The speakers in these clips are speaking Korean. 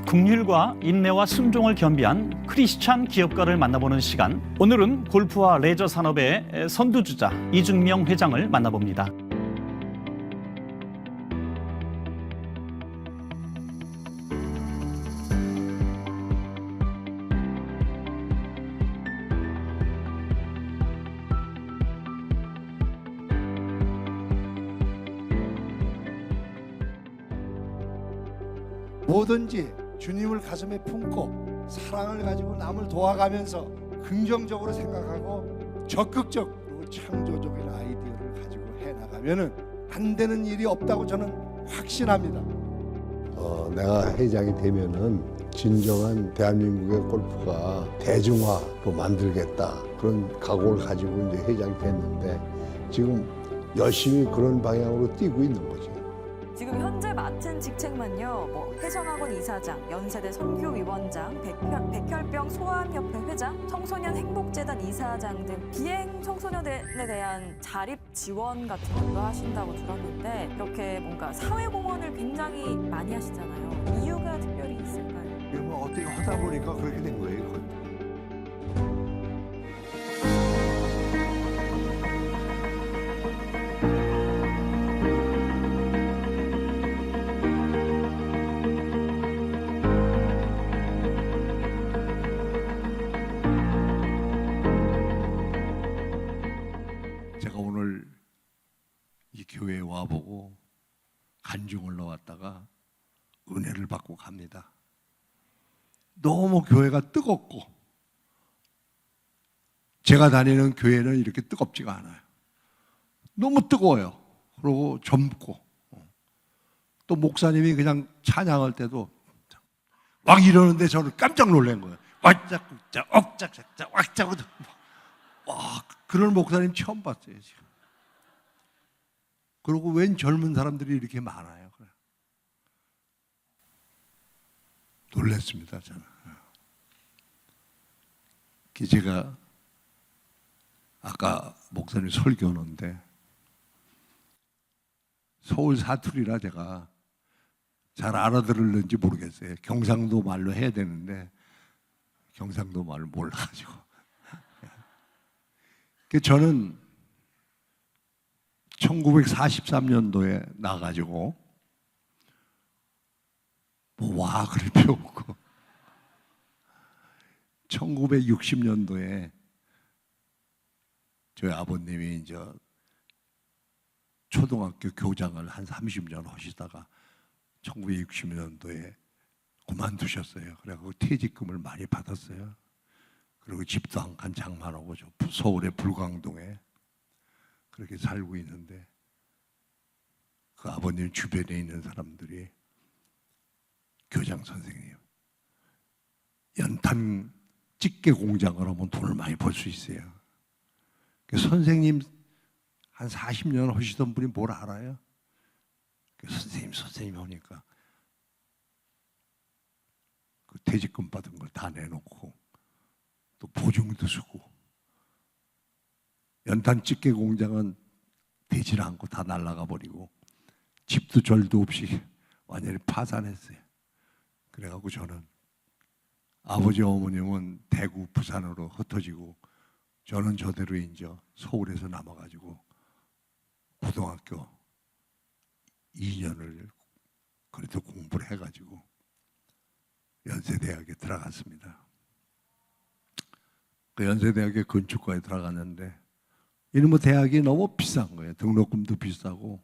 긍휼과 인내와 순종을 겸비한 크리스찬 기업가를 만나보는 시간. 오늘은 골프와 레저 산업의 선두주자 이준명 회장을 만나봅니다. 뭐든지 주님을 가슴에 품고 사랑을 가지고 남을 도와가면서 긍정적으로 생각하고 적극적으로 창조적인 아이디어를 가지고 해나가면은 안 되는 일이 없다고 저는 확신합니다. 내가 회장이 되면은 진정한 대한민국의 골프가 대중화로 만들겠다 그런 각오를 가지고 이제 회장이 됐는데 지금 열심히 그런 방향으로 뛰고 있는 거지. 지금 현재 맡은 직책만요. 해성학원 이사장, 연세대 선교위원장, 백혈병 소아암협회 회장, 청소년 행복재단 이사장 등 비행 청소년에 대한 자립 지원 같은 것도 하신다고 들었는데 이렇게 뭔가 사회공헌을 굉장히 많이 하시잖아요. 이유가 특별히 있을까요? 이거 뭐 어떻게 하다 보니까 그렇게 된 거예요. 그건. 제가 오늘 이 교회에 와보고 간증을 넣었다가 은혜를 받고 갑니다. 너무 교회가 뜨겁고 제가 다니는 교회는 이렇게 뜨겁지가 않아요. 너무 뜨거워요. 그리고 젊고 또 목사님이 그냥 찬양할 때도 막 이러는데 저는 깜짝 놀란 거예요. 왁짝국짝 억짝짝짝 왁짝 와, 그런 목사님 처음 봤어요 지금. 그리고 웬 젊은 사람들이 이렇게 많아요. 놀랐습니다 저는. 제가 아까 목사님 설교하는데 서울 사투리라 제가 잘 알아들을는지 모르겠어요. 경상도 말로 해야 되는데 경상도 말을 몰라가지고. 저는 1943년도에 나가지고 와그를 배우고 1960년도에 저희 아버님이 이제 초등학교 교장을 한 30년 하시다가 1960년도에 그만두셨어요. 그래서 퇴직금을 많이 받았어요. 그리고 집도 한 칸 장만하고 서울의 불광동에 그렇게 살고 있는데 그 아버님 주변에 있는 사람들이 교장 선생님 연탄 찌개 공장을 하면 돈을 많이 벌 수 있어요. 선생님 한 40년 하시던 분이 뭘 알아요? 선생님 하니까 그 퇴직금 받은 걸 다 내놓고 또 보증도 쓰고 연탄 찌개 공장은 되질 않고 다 날아가 버리고 집도 절도 없이 완전히 파산했어요. 그래갖고 저는 아버지 어머님은 대구 부산으로 흩어지고 저는 저대로 이제 서울에서 남아가지고 고등학교 2년을 그래도 공부를 해가지고 연세대학에 들어갔습니다. 그 연세대학에 건축과에 들어갔는데 이놈의 대학이 너무 비싼 거예요. 등록금도 비싸고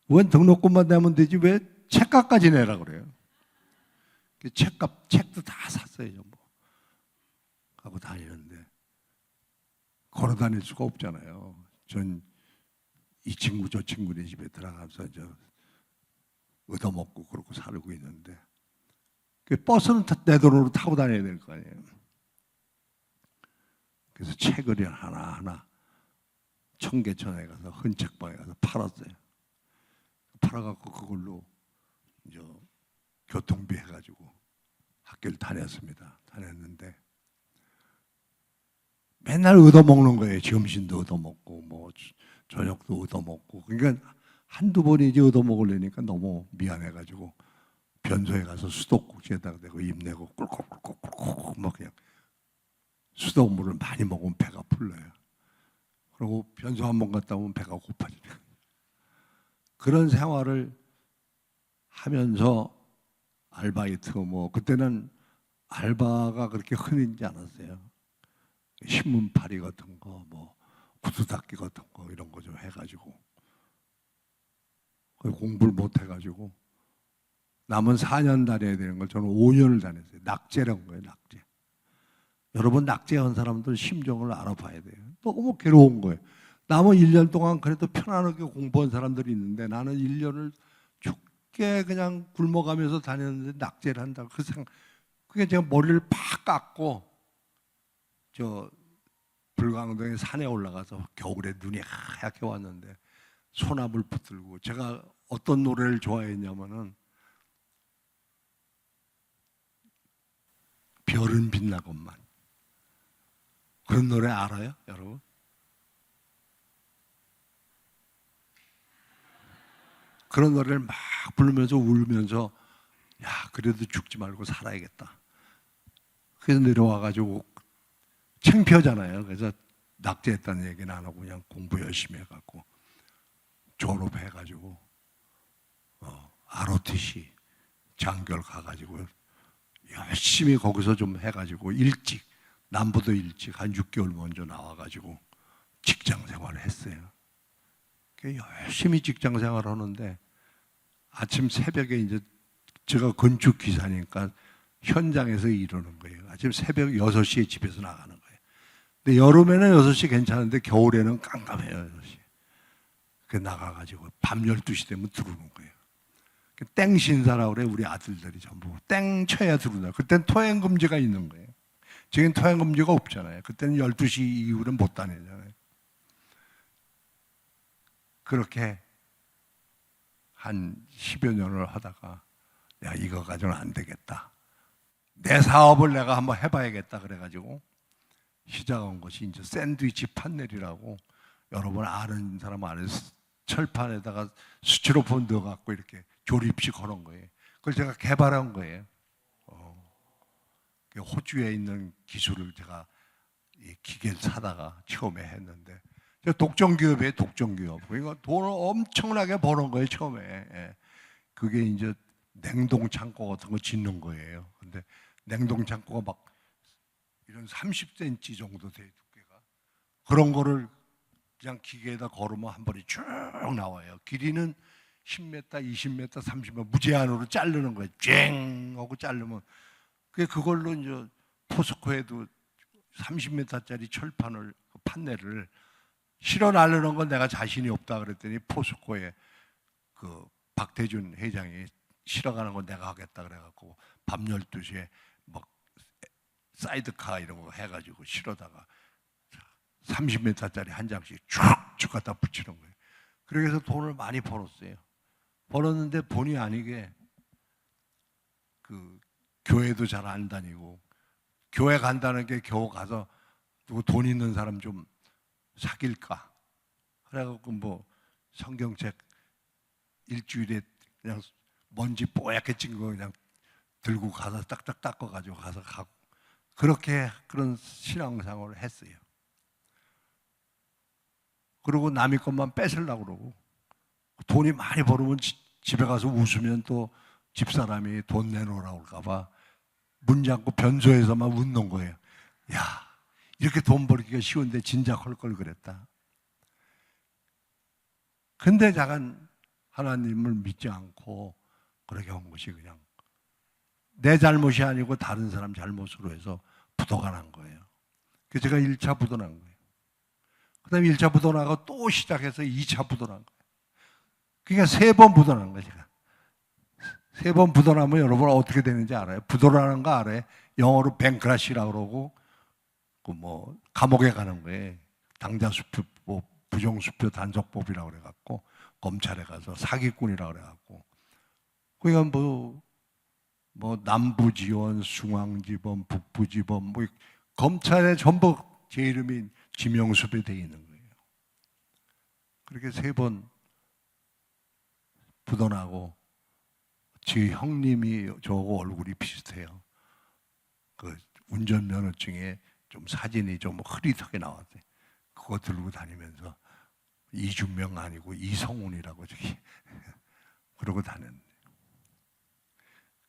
왜 등록금만 내면 되지 왜 책값까지 내라 그래요. 책도 다 샀어요 전부. 하고 다니는데 걸어 다닐 수가 없잖아요. 전 이 친구 저 친구네 집에 들어가서 얻어먹고 그러고 살고 있는데 버스는 내 돈으로 타고 다녀야 될 거 아니에요. 그래서 책을 하나하나 청계천에 가서 헌책방에 가서 팔았어요. 팔아갖고 그걸로 이제 교통비 해가지고 학교를 다녔는데 맨날 얻어먹는 거예요. 점심도 얻어먹고 뭐 저녁도 얻어먹고. 그러니까 한두 번이지 얻어먹으려니까 너무 미안해가지고 변소에 가서 수도꼭지에다가 대고 입 내고 꿀꺽꿀꺽꿀꺽 막 그냥 수돗물을 많이 먹으면 배가 불러요. 그리고 변소 한 번 갔다 오면 배가 고파지니까. 그런 생활을 하면서 아르바이트 뭐 그때는 알바가 그렇게 흔하지 않았어요. 신문팔이 같은 거, 뭐 구두 닦기 같은 거 이런 거 좀 해가지고 공부를 못 해가지고 남은 4년 다녀야 되는 걸 저는 5년을 다녔어요. 낙제라는 거예요, 낙제. 여러분 낙제한 사람들 심정을 알아봐야 돼요. 너무 괴로운 거예요. 남은 1년 동안 그래도 편안하게 공부한 사람들이 있는데 나는 1년을 죽게 그냥 굶어가면서 다녔는데 낙제를 한다. 그게 제가 머리를 팍 깎고 저 불광동에 산에 올라가서 겨울에 눈이 하얗게 왔는데 소나무를 붙들고 제가 어떤 노래를 좋아했냐면은 별은 빛나건만 그런 노래 알아요, 여러분? 그런 노래를 막 부르면서 울면서 야 그래도 죽지 말고 살아야겠다. 그래서 내려와가지고 창피하잖아요. 그래서 낙제했다는 얘기는 안 하고 그냥 공부 열심히 해갖고 졸업해가지고 ROTC 장결 가가지고 열심히 거기서 좀 해가지고 일찍 남부도 일찍 한 6개월 먼저 나와가지고 직장 생활을 했어요. 열심히 직장 생활을 하는데 아침 새벽에 이제 제가 건축 기사니까 현장에서 이러는 거예요. 아침 새벽 6시에 집에서 나가는 거예요. 근데 여름에는 6시 괜찮은데 겨울에는 깜깜해요, 6시. 그 나가가지고 밤 12시 되면 들어오는 거예요. 땡 신사라고 그래, 우리 아들들이 전부. 땡 쳐야 들어온다. 그때는 토행금지가 있는 거예요. 지금 토행금지가 없잖아요. 그때는 12시 이후는 못 다니잖아요. 그렇게 한 10여 년을 하다가 야 이거 가지고는 안 되겠다. 내 사업을 내가 한번 해봐야겠다 그래가지고 시작한 것이 이제 샌드위치 판넬이라고 여러분 아는 사람 아는 철판에다가 스티로폼 넣어갖고 이렇게 조립식 하는 거예요. 그걸 제가 개발한 거예요. 호주에 있는 기술을 제가 이 기계를 사다가 처음에 했는데 독점기업이에요, 독점기업. 그러니까 돈을 엄청나게 버는 거예요, 처음에. 예. 그게 이제 냉동 창고 같은 거 짓는 거예요. 근데 냉동 창고가 막 이런 30cm 정도 돼, 두께가. 그런 거를 그냥 기계에다 걸으면 한 번에 쭉 나와요. 길이는 10m, 20m, 30m 무제한으로 자르는 거예요. 쨍 하고 자르면 그걸로 이제 포스코에도 30m짜리 철판을 판넬을 실어 나르는 건 내가 자신이 없다 그랬더니 포스코에 그 박태준 회장이 실어가는 건 내가 하겠다 그래갖고 밤 12시에 막 사이드카 이런 거 해가지고 실어다가 30m짜리 한 장씩 쭉쭉 갖다 붙이는 거예요. 그래서 돈을 많이 벌었어요. 벌었는데 본의 아니게 그 교회도 잘 안 다니고 교회 간다는 게 겨우 가서 누구 돈 있는 사람 좀 사귈까? 그래갖고 뭐 성경책 일주일에 그냥 먼지 뽀얗게 찐 거 그냥 들고 가서 딱딱 닦아가지고 가서 가고 그렇게 그런 신앙생활을 했어요. 그리고 남의 것만 뺏으려고 그러고 돈이 많이 벌으면 집에 가서 웃으면 또 집사람이 돈 내놓으라고 할까봐 문 잠고 변소에서만 웃는 거예요. 야, 이렇게 돈 벌기가 쉬운데 진작 할 걸 그랬다. 근데 작은 하나님을 믿지 않고 그렇게 한 것이 그냥 내 잘못이 아니고 다른 사람 잘못으로 해서 부도가 난 거예요. 그래서 제가 1차 부도 난 거예요. 그 다음에 1차 부도 나고 또 시작해서 2차 부도 난 거예요. 그러니까 3번 부도 난 거예요, 제가. 3번 부도 나면 여러분 어떻게 되는지 알아요? 부도라는 거 알아요? 영어로 뱅크라시라고 그러고 그 뭐 감옥에 가는 거예요. 당자수표법, 부정수표 단속법이라고 그래갖고 검찰에 가서 사기꾼이라고 그래갖고 그러니까 뭐 남부지원, 중앙지법, 북부지법 뭐 검찰에 전부 제 이름이 지명수배 돼 있는 거예요. 그렇게 3번 부도나고 제 형님이 저하고 얼굴이 비슷해요. 그 운전면허증에 좀 사진이 좀 흐릿하게 나왔대. 그거 들고 다니면서 이준명 아니고 이성훈이라고 저기 그러고 다녔는데,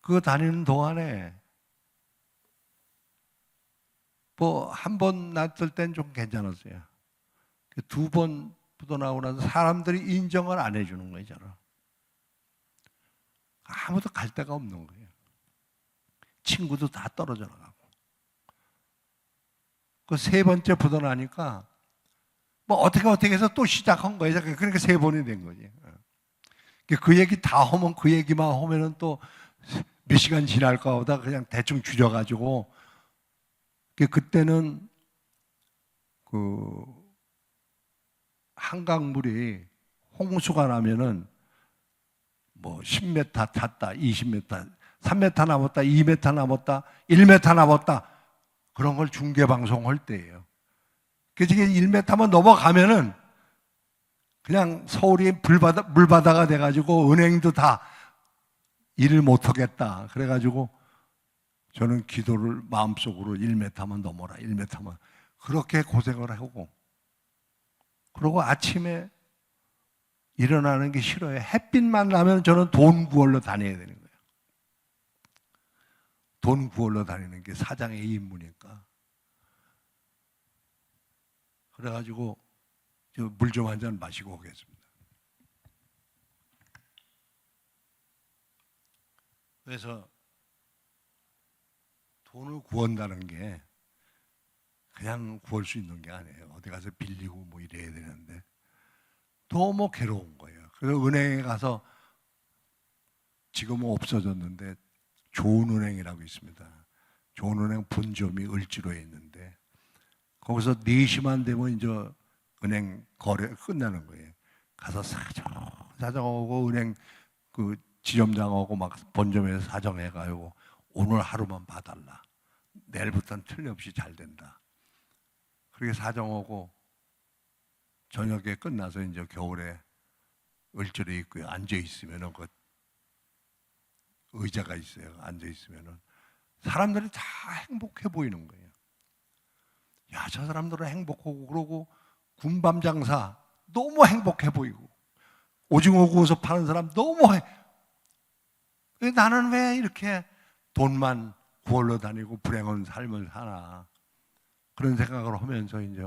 그거 다니는 동안에 뭐 한 번 났을 땐 좀 괜찮았어요. 두 번 묻어나오고 나서 사람들이 인정을 안 해주는 거예요, 저는. 아무도 갈 데가 없는 거예요. 친구도 다 떨어져 나가고. 그 세 번째 묻어나니까 뭐 어떻게 해서 또 시작한 거예요. 그러니까 세 번이 된 거지. 그 얘기 다 하면, 그 얘기만 하면은 또 몇 시간 지날까 보다 그냥 대충 줄여가지고, 그때는 그 한강물이 홍수가 나면은 뭐 10m 탔다, 20m, 3m 남았다, 2m 남았다, 1m 남았다, 그런 걸 중계 방송할 때예요. 그래서 1m만 넘어가면은 그냥 서울이 물바다가 돼가지고 은행도 다 일을 못하겠다. 그래가지고 저는 기도를 마음속으로 1m만 넘어라, 1m만. 그렇게 고생을 하고, 그러고 아침에 일어나는 게 싫어요. 햇빛만 나면 저는 돈 구하러 다녀야 되는 거예요. 돈 구하러 다니는 게 사장의 임무니까. 그래가지고 물 좀 한 잔 마시고 오겠습니다. 그래서 돈을 구한다는 게 그냥 구할 수 있는 게 아니에요. 어디 가서 빌리고 뭐 이래야 되는데 너무 괴로운 거예요. 그래서 은행에 가서, 지금은 없어졌는데 좋은은행이라고 있습니다. 좋은은행 본점이 을지로에 있는데, 거기서 4시만 되면 이제 은행 거래 끝나는 거예요. 가서 사정하고 은행 그 지점장하고 막 본점에서 사정해가지고 오늘 하루만 봐달라. 내일부터는 틀림없이 잘 된다. 그렇게 사정하고 저녁에 끝나서 이제 겨울에 을지로에 있고요. 앉아 있으면은 그 의자가 있어요. 앉아 있으면은 사람들이 다 행복해 보이는 거예요. 야, 저 사람들은 행복하고, 그러고 군밤 장사 너무 행복해 보이고, 오징어 구워서 파는 사람 너무 나는 왜 이렇게 돈만 구하러 다니고 불행한 삶을 사나, 그런 생각을 하면서 이제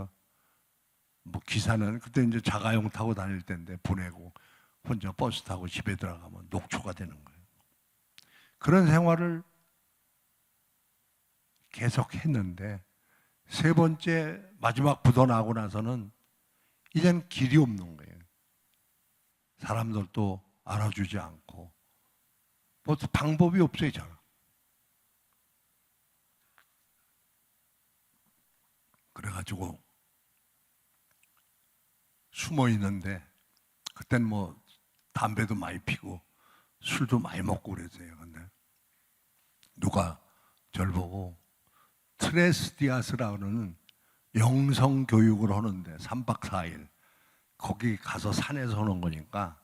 뭐 기사는 그때 이제 자가용 타고 다닐 때인데 보내고 혼자 버스 타고 집에 들어가면 녹초가 되는 거예요. 그런 생활을 계속 했는데 세 번째 마지막 부도나고 나서는 이젠 길이 없는 거예요. 사람들도 알아주지 않고 뭐 방법이 없어요, 저는. 그래가지고 숨어 있는데, 그땐 뭐 담배도 많이 피고 술도 많이 먹고 그랬어요. 근데 누가 저를 보고 트레스디아스라는 영성 교육을 하는데 3박 4일 거기 가서 산에서 하는 거니까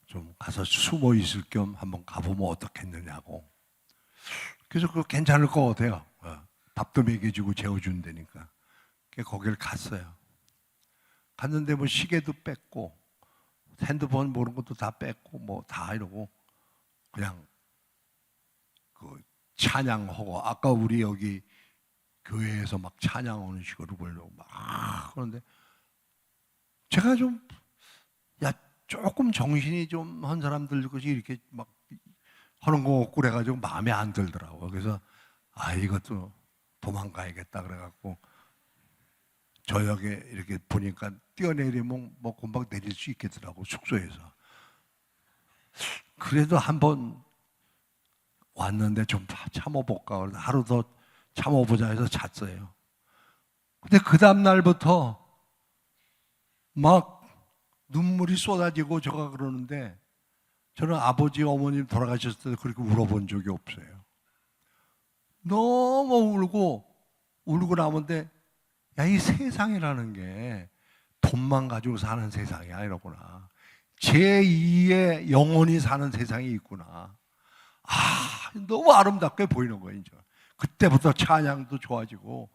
좀 가서 숨어 있을 겸 한번 가보면 어떻겠느냐고. 그래서 그거 괜찮을 것 같아요. 밥도 먹여주고 재워준다니까. 거기를 갔어요. 갔는데 뭐 시계도 뺐고 핸드폰 모르는 것도 다 뺐고 뭐 다 이러고 그냥 그 찬양하고, 아까 우리 여기 교회에서 막 찬양하는 식으로 보려고 막 그런데 제가 좀, 야, 조금 정신이 좀 한 사람들 것이 이렇게 막 하는 거 같고 그래가지고 마음에 안 들더라고요. 그래서 이것도 도망가야겠다 그래갖고 저녁에 이렇게 보니까 뛰어내리면 뭐 금방 내릴 수 있겠더라고, 숙소에서. 그래도 한번 왔는데 좀 참아볼까. 그래서 하루 더 참아보자 해서 잤어요. 근데 그 다음날부터 막 눈물이 쏟아지고 저가 그러는데, 저는 아버지 어머님 돌아가셨을 때 그렇게 울어본 적이 없어요. 너무 울고 나면데, 야, 이 세상이라는 게 돈만 가지고 사는 세상이 아니라구나. 제2의 영혼이 사는 세상이 있구나. 너무 아름답게 보이는 거예요. 이제 그때부터 찬양도 좋아지고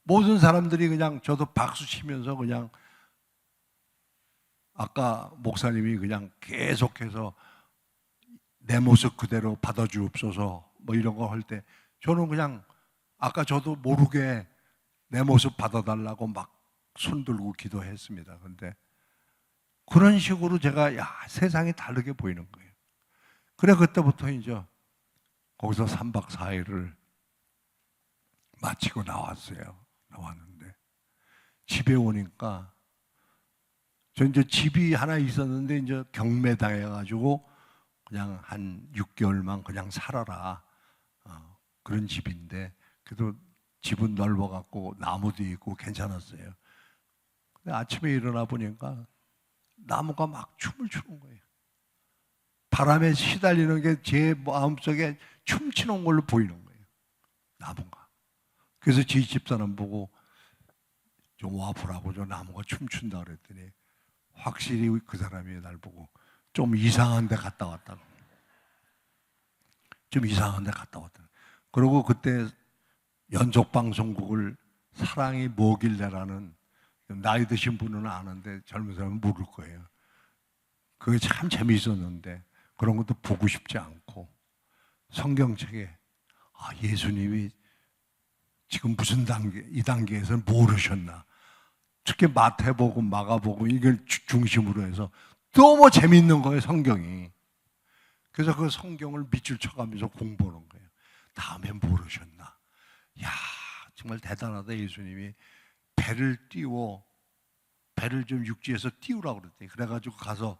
모든 사람들이 그냥 저도 박수 치면서 그냥 아까 목사님이 그냥 계속해서 내 모습 그대로 받아주옵소서 뭐 이런 거 할 때 저는 그냥 아까 저도 모르게 내 모습 받아달라고 막 손들고 기도했습니다. 근데 그런 식으로 제가 세상이 다르게 보이는 거예요. 그래 그때부터 이제 거기서 3박 4일을 마치고 나왔는데 집에 오니까 저 이제 집이 하나 있었는데 이제 경매당해가지고 그냥 한 6개월만 그냥 살아라 그런 집인데 그래도 집은 넓어갖고 나무도 있고 괜찮았어요. 근데 아침에 일어나 보니까 나무가 막 춤을 추는 거예요. 바람에 시달리는 게 제 마음속에 춤추는 걸로 보이는 거예요. 나무가. 그래서 제 집사람 보고 좀 와보라고 저 나무가 춤춘다 그랬더니 확실히 그 사람이 날 보고 좀 이상한 데 갔다 왔다고. 좀 이상한 데 갔다 왔다. 그리고 그때 연속방송국을 사랑이 뭐길래라는 나이 드신 분은 아는데 젊은 사람은 모를 거예요. 그게 참 재미있었는데 그런 것도 보고 싶지 않고 성경책에 예수님이 지금 무슨 단계, 이 단계에서는 모르셨나. 특히 마태복음, 마가복음 이걸 중심으로 해서 너무 재밌는 거예요, 성경이. 그래서 그 성경을 밑줄 쳐가면서 공부하는 거예요. 다음에 모르셨나. 야, 정말 대단하다. 예수님이 배를 좀 육지에서 띄우라고 그랬더니 그래가지고 가서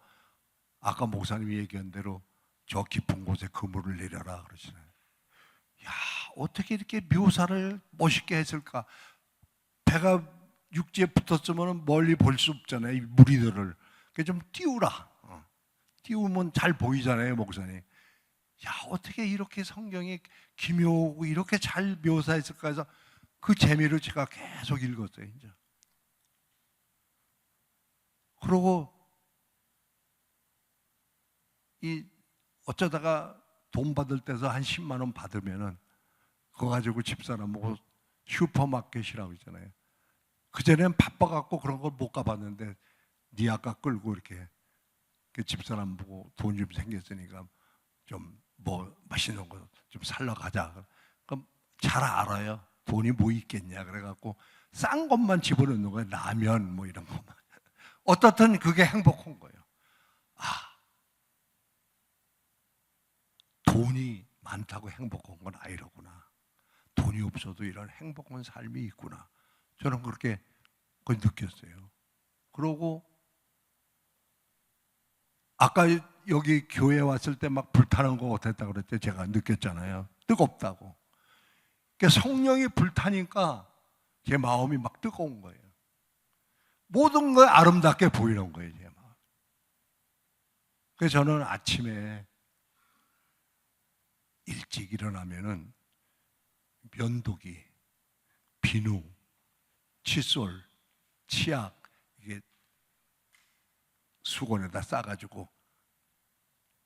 아까 목사님이 얘기한 대로 저 깊은 곳에 그물을 내려라 그러시네요. 야, 어떻게 이렇게 묘사를 멋있게 했을까? 배가 육지에 붙었으면 멀리 볼 수 없잖아요, 이 무리들을. 그래서 좀 띄우라. 띄우면 잘 보이잖아요, 목사님. 야, 어떻게 이렇게 성경이 기묘하고 이렇게 잘 묘사했을까 해서 그 재미를 제가 계속 읽었어요, 이제. 그러고 어쩌다가 돈 받을 때서 한 10만 원 받으면은 그거 가지고 집사람 보고 슈퍼마켓이라고 있잖아요. 그전에는 바빠갖고 그런 걸 못 가봤는데 니 아까 끌고 이렇게 그 집사람 보고 돈 좀 생겼으니까 좀 뭐 맛있는 거 좀 살러 가자. 그럼 잘 알아요. 돈이 뭐 있겠냐. 그래갖고 싼 것만 집어넣는 거예요. 라면 뭐 이런 것만. 어떻든 그게 행복한 거예요. 돈이 많다고 행복한 건 아니로구나. 돈이 없어도 이런 행복한 삶이 있구나. 저는 그렇게 그걸 느꼈어요. 그러고 아까 여기 교회 왔을 때 막 불타는 거 어땠다고 그랬죠? 제가 느꼈잖아요. 뜨겁다고. 그러니까 성령이 불타니까 제 마음이 막 뜨거운 거예요. 모든 걸 아름답게 보이는 거예요, 제 마음. 그래서 저는 아침에 일찍 일어나면은 면도기, 비누, 칫솔, 치약 이게 수건에다 싸가지고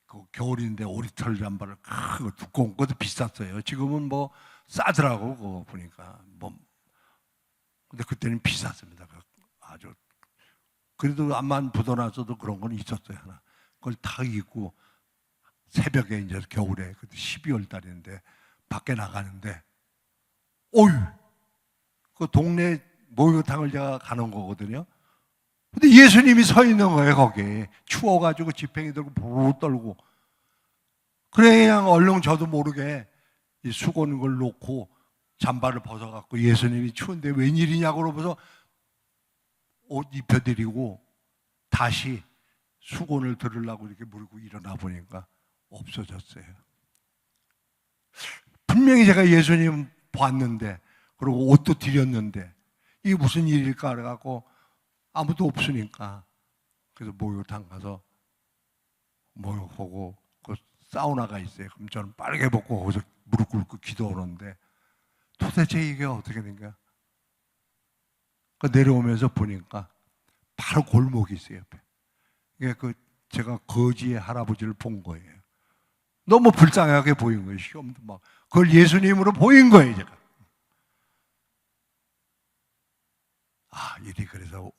그 겨울인데 오리털 잠바를 크고 두꺼운 것도 비쌌어요. 지금은 뭐 싸더라고 그거 보니까 뭐 근데 그때는 비쌌습니다. 아주 그래도 암만 묻어놔서도 그런 건 있었어요 하나. 그걸 다 입고 새벽에 이제 겨울에 그때 12월 달인데 밖에 나가는데 어휴 그 동네 목욕탕을 제가 가는 거거든요. 근데 예수님이 서 있는 거예요 거기에. 추워가지고 지팡이 들고 부르르 떨고. 그래 그냥 얼른 저도 모르게 이 수건 걸 놓고 잠바를 벗어갖고 예수님이 추운데 웬일이냐고 그러면서 옷 입혀드리고 다시 수건을 들으려고 이렇게 물고 일어나 보니까 없어졌어요. 분명히 제가 예수님 봤는데 그리고 옷도 드렸는데 이게 무슨 일일까 그래갖고 아무도 없으니까 그래서 목욕탕 가서 목욕하고 그 사우나가 있어요. 그럼 저는 빠르게 벗고 거기서 무릎 꿇고 기도하는데 도대체 이게 어떻게 된 거야? 그 내려오면서 보니까 바로 골목이 있어요 옆에. 이게 그 제가 거지의 할아버지를 본 거예요. 너무 불쌍하게 보인 거예요. 시험도 막. 그걸 예수님으로 보인 거예요, 제가. 아, 일이 그래서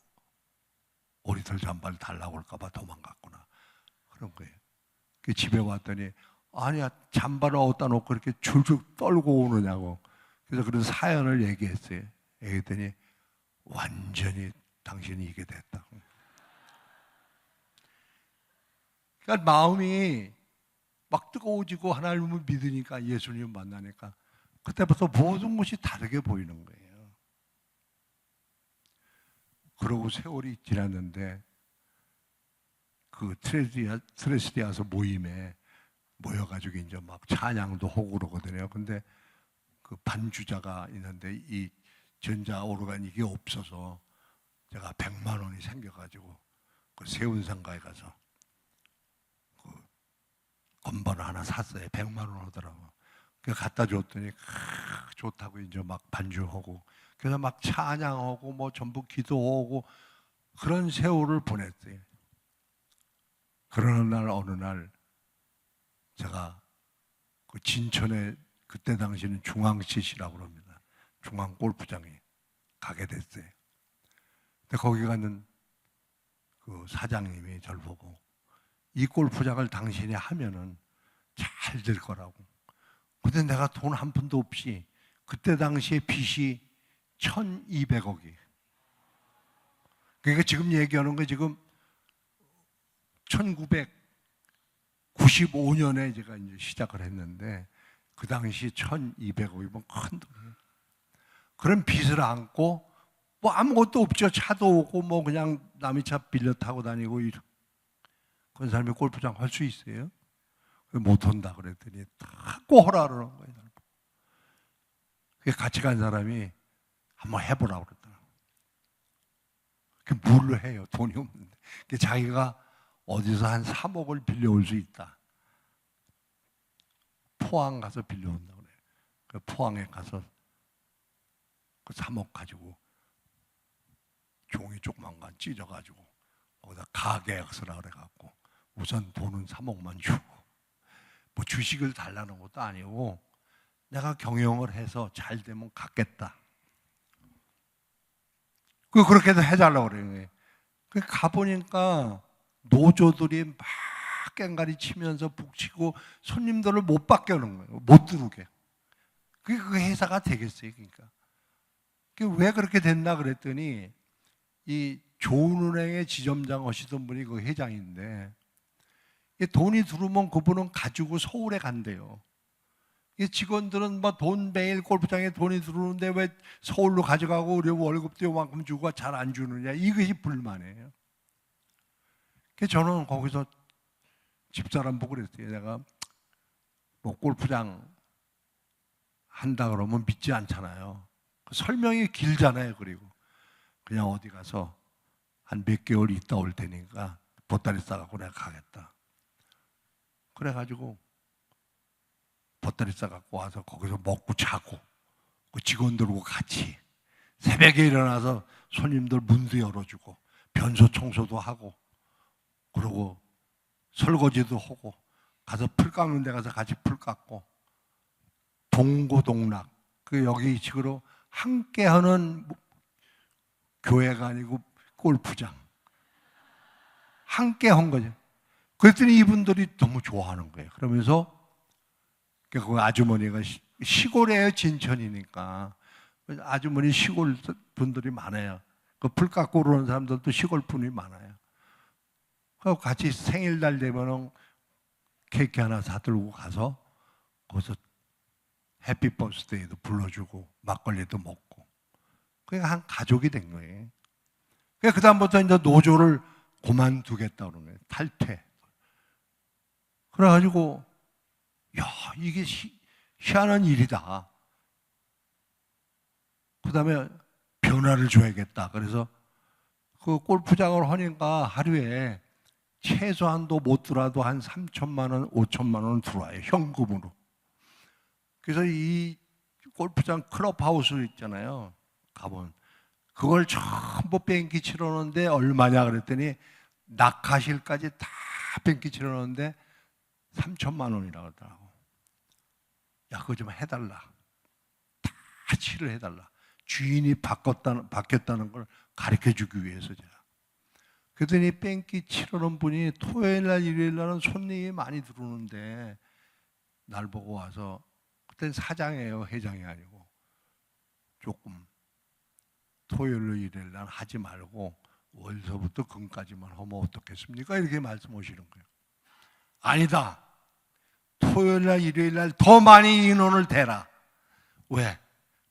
오리털 잠바를 달라고 할까봐 도망갔구나. 그런 거예요. 그 집에 왔더니, 아니야, 잠바를 어디다 놓고 이렇게 줄줄 떨고 오느냐고. 그래서 그런 사연을 얘기했어요. 얘기했더니, 완전히 당신이 이게 됐다고. 그러니까 마음이 막 뜨거워지고 하나님을 믿으니까, 예수님 만나니까 그때부터 모든 것이 다르게 보이는 거예요. 그러고 세월이 지났는데 그 트레스리아서 모임에 모여가지고 이제 막 찬양도 하고 그러거든요. 근데 그 반주자가 있는데 이 전자 오르간 이게 없어서 제가 100만 원이 생겨가지고 그 세운상가에 가서 그 건반을 하나 샀어요. 100만 원 하더라고. 그 갖다 줬더니 좋다고 이제 막 반주하고 그래서 막 찬양하고 뭐 전부 기도하고 그런 세월을 보냈어요. 그러는 날 어느 날 제가 그 진천에 그때 당시는 중앙시시라고 합니다. 중앙 골프장에 가게 됐어요. 근데 거기 가는 그 사장님이 저를 보고 이 골프장을 당신이 하면은 잘 될 거라고. 근데 내가 돈 한 푼도 없이 그때 당시에 빚이 1200억이. 그러니까 지금 얘기하는 거 지금 1995년에 제가 이제 시작을 했는데 그 당시 1200억이면 큰 돈이에요. 그런 빚을 안고 뭐 아무것도 없죠. 차도 오고 뭐 그냥 남의 차 빌려 타고 다니고 그런 사람이 골프장 할 수 있어요? 못 한다 그랬더니 꼭 하라 그러는 거예요. 같이 간 사람이 한번 해보라고 그랬더라고요. 뭘로 해요? 돈이 없는데. 자기가 어디서 한 3억을 빌려올 수 있다. 포항 가서 빌려온다고 그래요. 그 포항에 가서 그 3억 가지고 종이 조그만 건 찢어가지고 거기다 가계약서라 그래갖고 우선 돈은 3억만 주고 뭐 주식을 달라는 것도 아니고 내가 경영을 해서 잘 되면 갚겠다. 그렇게도 해달라고 그래요. 가보니까 노조들이 막 깽가리 치면서 북치고 손님들을 못 받게 하는 거예요. 못 들어오게. 그게 그 회사가 되겠어요. 그러니까. 왜 그렇게 됐나 그랬더니 이 좋은은행의 지점장 하시던 분이 그 회장인데 돈이 들어오면 그분은 가지고 서울에 간대요. 직원들은 뭐 돈 매일 골프장에 돈이 들어오는데 왜 서울로 가져가고 우리 월급도 요만큼 주고 잘 안 주느냐, 이것이 불만이에요. 그래서 저는 거기서 집사람 보고 그랬어요. 내가 뭐 골프장 한다 그러면 믿지 않잖아요. 설명이 길잖아요. 그리고 그냥 어디 가서 한 몇 개월 있다 올 테니까 보따리 싸갖고 내가 가겠다. 그래가지고 보따리 싸갖고 와서 거기서 먹고 자고 그 직원들하고 같이 새벽에 일어나서 손님들 문도 열어주고 변소 청소도 하고 그러고 설거지도 하고 가서 풀 깎는 데 가서 같이 풀 깎고 동고동락 그 여기 식으로 함께하는 교회가 아니고 골프장 함께 한 거죠. 그랬더니 이분들이 너무 좋아하는 거예요. 그러면서 그 아주머니가 시골에 진천이니까 아주머니 시골 분들이 많아요. 그 풀 깎고 그러는 사람들도 시골 분이 많아요. 그리고 같이 생일날 되면은 케이크 하나 사들고 가서 거기서 해피 버스데이도 불러주고 막걸리도 먹고 그러니까 한 가족이 된 거예요. 그 다음부터 이제 노조를 그만두겠다 그러는 거예요. 탈퇴. 그래가지고 야 이게 희한한 일이다. 그 다음에 변화를 줘야겠다. 그래서 그 골프장을 하니까 하루에 최소한도 못 들어도 한 3천만 원, 5천만 원 들어와요. 현금으로. 그래서 이 골프장 클럽하우스 있잖아요. 가본. 그걸 전부 뺑기 치러놓는데 얼마냐 그랬더니 낙하실까지 다 뺑기 치러놓는데 3천만 원이라고 하더라고. 야, 그거 좀 해달라. 다 치를 해달라. 주인이 바뀌었다는 걸 가르쳐주기 위해서 제가. 그랬더니 뺑기 치러는 분이 토요일날 일요일날은 손님이 많이 들어오는데 날 보고 와서, 그땐 사장이에요, 회장이 아니고, 조금 토요일로 일요일날 하지 말고 월서부터 금까지만 하면 어떻겠습니까? 이렇게 말씀하시는 거예요. 아니다. 토요일날 일요일날 더 많이 인원을 대라. 왜?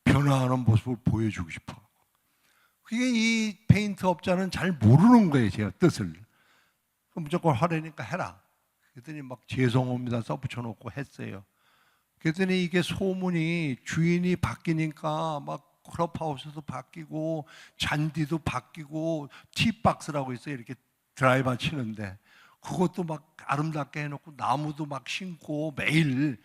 변화하는 모습을 보여주고 싶어. 그게 이 페인트 업자는 잘 모르는 거예요, 제가 뜻을. 무조건 하라니까 해라. 그랬더니 막 죄송합니다 써붙여놓고 했어요. 그랬더니 이게 소문이 주인이 바뀌니까 막 클럽하우스도 바뀌고 잔디도 바뀌고 티박스라고 있어요. 이렇게 드라이버 치는데 그것도 막 아름답게 해놓고 나무도 막 심고 매일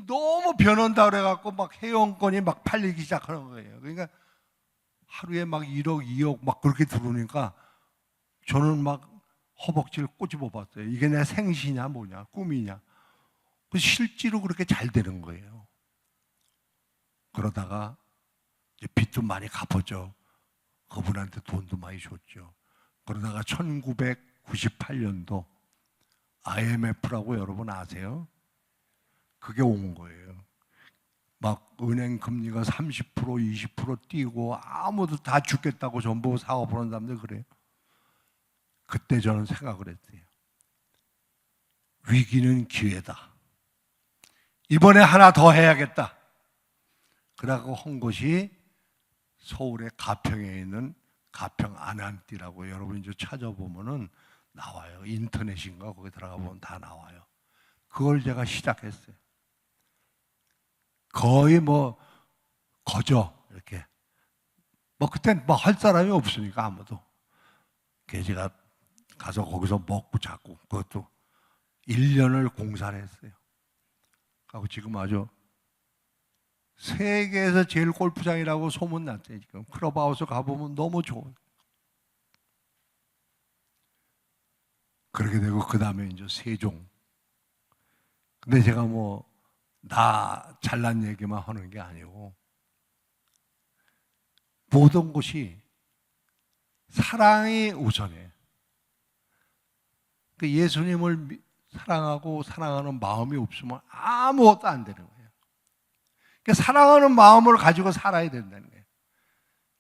너무 변한다 그래갖고 막 회원권이 막 팔리기 시작하는 거예요. 그러니까 하루에 막 1억, 2억 막 그렇게 들어오니까 저는 막 허벅지를 꼬집어 봤어요. 이게 내 생시냐 뭐냐 꿈이냐. 실제로 그렇게 잘 되는 거예요. 그러다가 이제 빚도 많이 갚았죠. 그분한테 돈도 많이 줬죠. 그러다가 1998년도 IMF라고 여러분 아세요? 그게 온 거예요. 막 은행 금리가 30%, 20% 뛰고 아무도 다 죽겠다고 전부 사업하는 사람들 그래요. 그때 저는 생각을 했어요. 위기는 기회다. 이번에 하나 더 해야겠다. 그러고 한 것이 서울의 가평에 있는 가평 안암띠라고 여러분 이제 찾아보면은 나와요. 인터넷인가 거기 들어가 보면 다 나와요. 그걸 제가 시작했어요. 거의 뭐 거저 이렇게 뭐 그땐 뭐 할 사람이 없으니까 아무도. 그래서 제가 가서 거기서 먹고 자고 그것도 1년을 공사를 했어요. 하고 지금 아주 세계에서 제일 골프장이라고 소문났어요. 지금 클럽하우스 가보면 너무 좋아요. 그렇게 되고 그 다음에 이제 세종. 근데 제가 뭐 나 잘난 얘기만 하는 게 아니고 모든 것이 사랑이 우선이에요. 그 예수님을 사랑하고 사랑하는 마음이 없으면 아무것도 안 되는 거예요. 그러니까 사랑하는 마음을 가지고 살아야 된다는 거예요.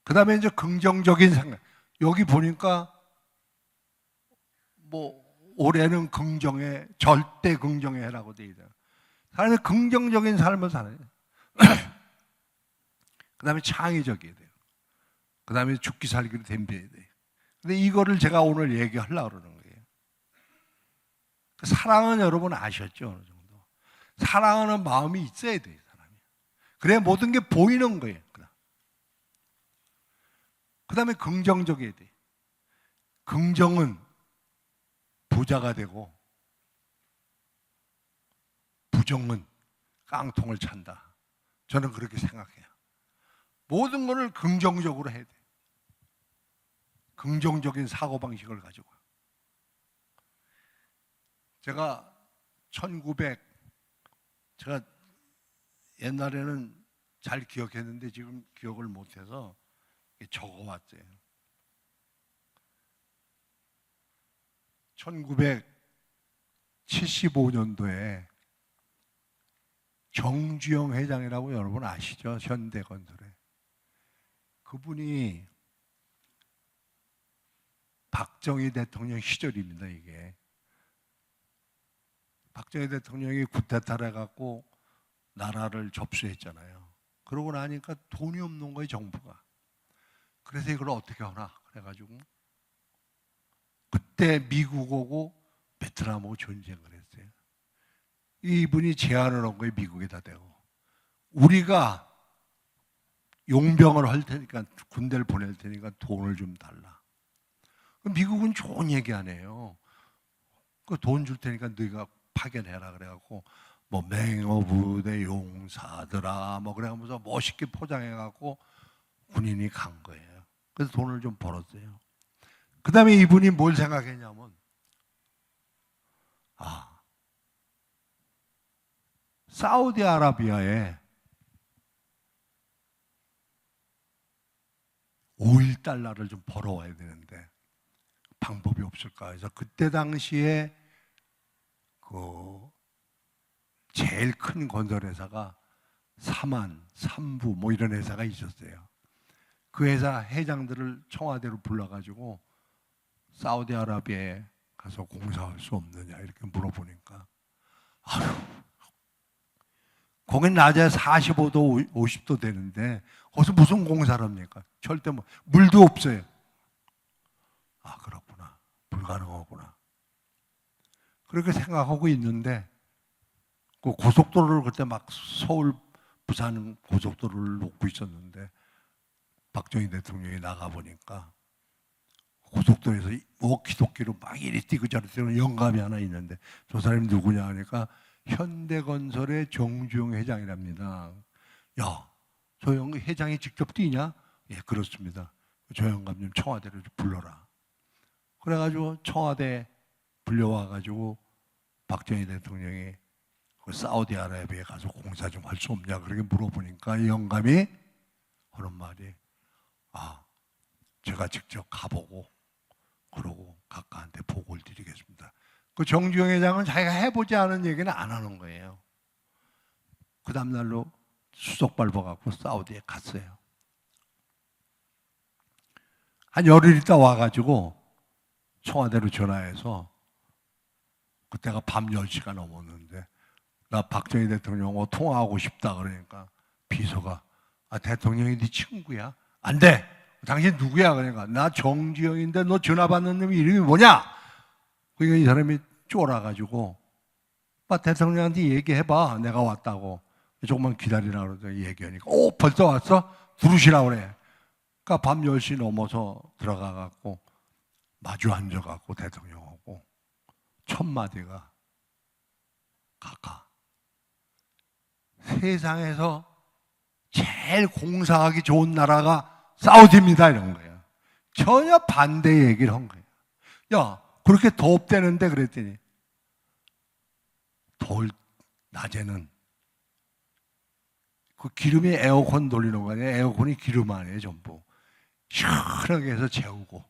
그 다음에 이제 긍정적인 생각. 여기 보니까 뭐 올해는 긍정해, 절대 긍정해 해라고 되어 있어요. 사람이 긍정적인 삶을 살아야 돼요. 그 다음에 창의적이어야 돼요. 그 다음에 죽기 살기로 덤벼야 돼요. 근데 이거를 제가 오늘 얘기하려고 그러는 거예요. 사랑은 여러분 아셨죠? 어느 정도. 사랑하는 마음이 있어야 돼요, 사람이. 그래야 모든 게 보이는 거예요. 그 다음에 긍정적이어야 돼요. 긍정은 부자가 되고 부정은 깡통을 찬다. 저는 그렇게 생각해요. 모든 것을 긍정적으로 해야 돼요. 긍정적인 사고방식을 가지고. 제가 제가 옛날에는 잘 기억했는데 지금 기억을 못해서 적어왔어요. 1975년도에 정주영 회장이라고 여러분 아시죠? 현대건설에. 그분이 박정희 대통령 시절입니다, 이게. 박정희 대통령이 쿠데타를 해갖고 나라를 접수했잖아요. 그러고 나니까 돈이 없는 거예요, 정부가. 그래서 이걸 어떻게 하나 그래가지고 그때 미국하고 베트남하고 전쟁을 했어요. 이분이 제안을 한 거예요, 미국에다 대고. 우리가 용병을 할 테니까, 군대를 보낼 테니까 돈을 좀 달라. 미국은 좋은 얘기 안 해요. 그 돈 줄 테니까 너희가 파견해라 그래갖고 뭐 맹어부대 용사들아 뭐 그래가면서 멋있게 포장해갖고 군인이 간 거예요. 그래서 돈을 좀 벌었어요. 그 다음에 이분이 뭘 생각했냐면 사우디아라비아에 오일 달러를 좀 벌어와야 되는데 방법이 없을까 해서 그때 당시에 그 제일 큰 건설회사가 사만, 삼부 뭐 이런 회사가 있었어요. 그 회사 회장들을 청와대로 불러가지고 사우디아라비아에 가서 공사할 수 없느냐 이렇게 물어보니까 아유, 거긴 낮에 45도, 50도 되는데 거기서 무슨 공사를 합니까? 절대 뭐 물도 없어요. 아, 그렇구나. 불가능하구나. 그렇게 생각하고 있는데 그 고속도로를 그때 막 서울, 부산 고속도로를 놓고 있었는데 박정희 대통령이 나가보니까 고속도로에서 워키토키로 막 이리 뛰고 저리 뛰는 영감이 하나 있는데 저 사람이 누구냐 하니까 현대건설의 정주영 회장이랍니다. 야, 저 회장이 직접 뛰냐? 예, 그렇습니다. 저 영감 좀 청와대로 좀 불러라. 그래가지고 청와대 불려와가지고 박정희 대통령이 그 사우디아라비아에 가서 공사 좀 할 수 없냐 그렇게 물어보니까 이 영감이 하는 말이 아, 제가 직접 가보고 그러고 각하한테 보고를 드리겠습니다. 그 정주영 회장은 자기가 해보지 않은 얘기는 안 하는 거예요. 그 다음날로 수석 밟아갖고 사우디에 갔어요. 한 열흘 있다 와가지고 청와대로 전화해서 그때가 밤 10시가 넘었는데 나 박정희 대통령하고 통화하고 싶다 그러니까 비서가 아, 대통령이 네 친구야? 안 돼! 당신 누구야? 그러니까 나 정주영인데 너 전화 받는 놈 이름이 뭐냐? 그러니까 이 사람이 쫄아가지고 대통령한테 얘기해봐 내가 왔다고 조금만 기다리라 그러더니 얘기하니까 오 벌써 왔어? 들으시라 그래. 그러니까 밤 10시 넘어서 들어가갖고 마주 앉아갖고 대통령하고 첫 마디가 각하 세상에서 제일 공사하기 좋은 나라가 사우디입니다 이런 거예요. 전혀 반대 얘기를 한 거예요. 야 그렇게 덥대는데 그랬더니 더울 낮에는 그 기름이 에어컨 돌리는 거 아니에요. 에어컨이 기름 아니에요 전부. 시원하게 해서 재우고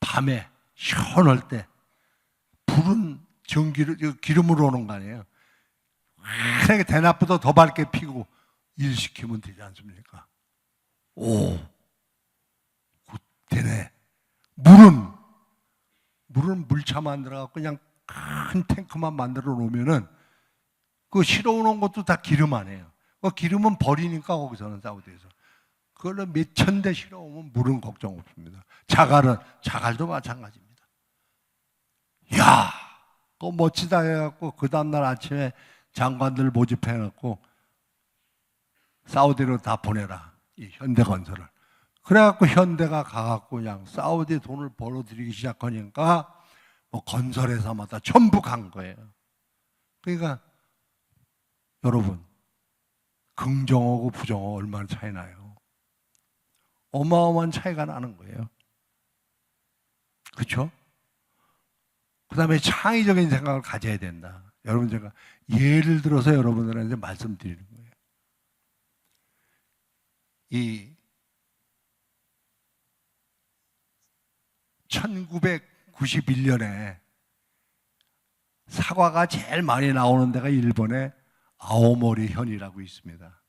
밤에 시원할 때 불은 기름으로 오는 거 아니에요. 그러니까 대낮보다 더 밝게 피고 일 시키면 되지 않습니까? 오, 되네. 물은 물차 만들어갖고 그냥 큰 탱크만 만들어 놓으면은 그 실어오는 것도 다 기름 아니에요. 그 기름은 버리니까 거기서는 사우디에서 그걸로 몇천 대 실어오면 물은 걱정 없습니다. 자갈도 마찬가지입니다. 야, 그 멋지다 해갖고 그 다음날 아침에 장관들 모집해갖고 사우디로 다 보내라. 이 현대건설을. 그래갖고 현대가 가갖고 그냥 사우디 돈을 벌어들이기 시작하니까 뭐 건설회사마다 전부 간 거예요. 그러니까 여러분 긍정하고 부정하고 얼마나 차이 나요? 어마어마한 차이가 나는 거예요. 그렇죠? 그 다음에 창의적인 생각을 가져야 된다. 여러분 제가 예를 들어서 여러분들한테 말씀드리는 거예요. 이 1991년에 사과가 제일 많이 나오는 데가 일본의 아오모리 현이라고 있습니다.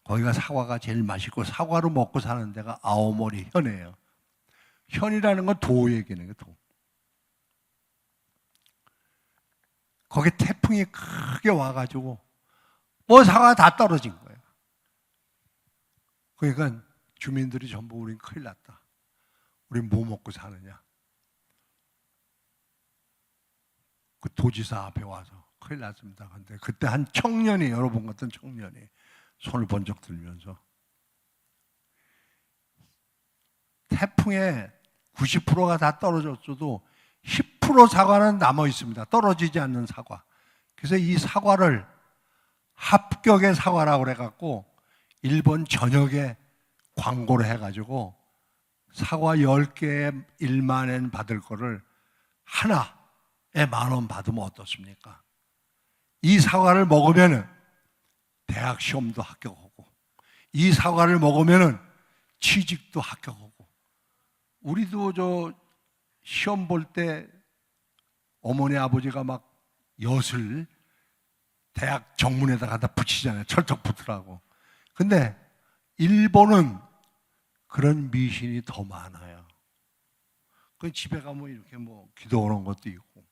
거기가 사과가 제일 맛있고 사과로 먹고 사는 데가 아오모리 현이에요. 현이라는 건 도 얘기는 도. 거기 태풍이 크게 와가지고 뭐 사과가 다 떨어진 거예요. 그러니까 주민들이 전부 우린 큰일 났다. 우린 뭐 먹고 사느냐. 그 도지사 앞에 와서 큰일 났습니다. 근데 그때 한 청년이 여러분 같은 청년이 손을 번쩍 들면서 태풍에 90%가 다 떨어졌어도 10% 사과는 남아 있습니다. 떨어지지 않는 사과. 그래서 이 사과를 합격의 사과라고 그래갖고 일본 전역에 광고를 해가지고 사과 10개에 1만엔 받을 거를 하나에 10,000원 받으면 어떻습니까? 이 사과를 먹으면은 대학 시험도 합격하고, 이 사과를 먹으면은 취직도 합격하고. 우리도 저 시험 볼 때 어머니 아버지가 막 엿을 대학 정문에다 갖다 붙이잖아요. 철썩 붙으라고. 근데 일본은 그런 미신이 더 많아요. 그 집에 가면 이렇게 뭐 기도하는 것도 있고.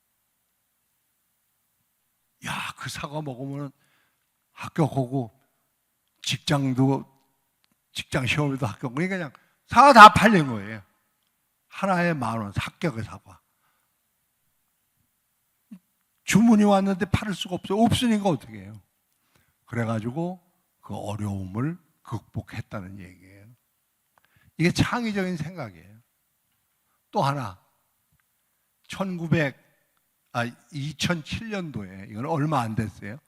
야, 그 사과 먹으면 합격하고 직장 시험에도 합격하고. 그냥 사과 다 팔린 거예요. 하나에 10,000원, 합격의 사과. 주문이 왔는데 팔을 수가 없어요. 없으니까 어떻게 해요? 그래가지고 그 어려움을 극복했다는 얘기예요. 이게 창의적인 생각이에요. 또 하나, 2007년도에, 이건 얼마 안 됐어요.